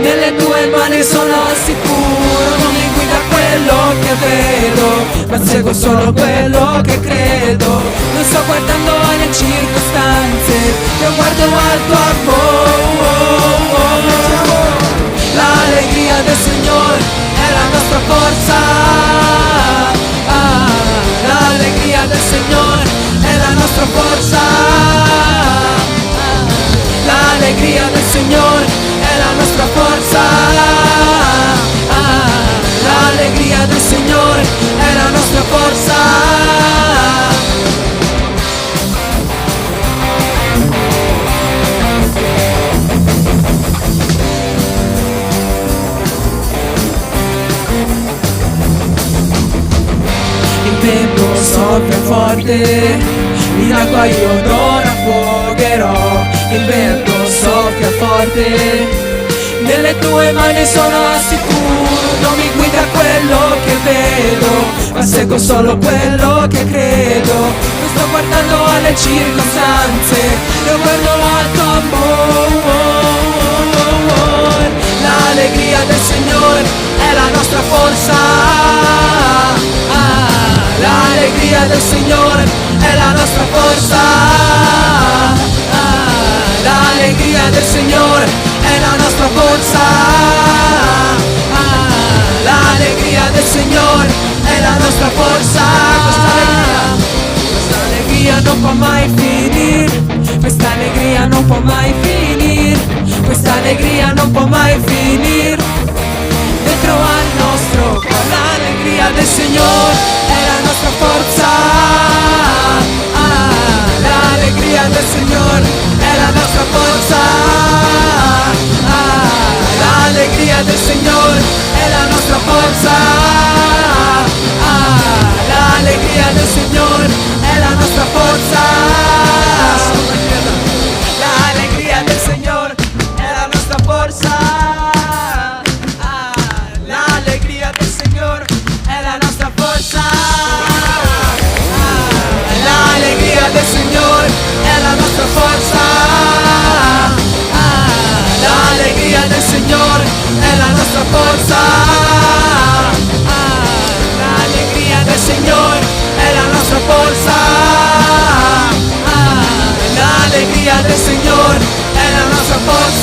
S2: nelle tue mani sono al sicuro. Non mi guida quello che vedo, ma seguo solo quello che credo. Non sto guardando alle circostanze, io guardo alto a voi. L'allegria del Signore è la nostra forza. L'allegria del Signore è la nostra forza. forte, in acqua io non affogherò. Il vento soffia forte, nelle tue mani sono sicuro. Non mi guida quello che vedo, ma seguo solo quello che credo. Non sto guardando alle circostanze, io guardo l'alto amore. L'allegria del Signore è la nostra forza. L'allegria del Signore è la nostra forza. L'allegria del Signore è la nostra forza. L'allegria del Signore è la nostra forza. Questa allegria non può mai finire. Questa allegria non può mai finire. Questa allegria non può mai finire. Dentro al nostro cuore l'allegria del Signore è la nostra forza. L'allegria del Signore è la nostra forza. L'allegria del Signore è la nostra forza. L'allegria del Signore è la nostra forza. L'allegria del Signore è la nostra forza. L'allegria del Signore è la nostra forza. L'allegria del Signore è la nostra forza. L'allegria del Signore è la nostra forza. L'allegria del Signore è la nostra forza. L'allegria del Signore è la nostra forza.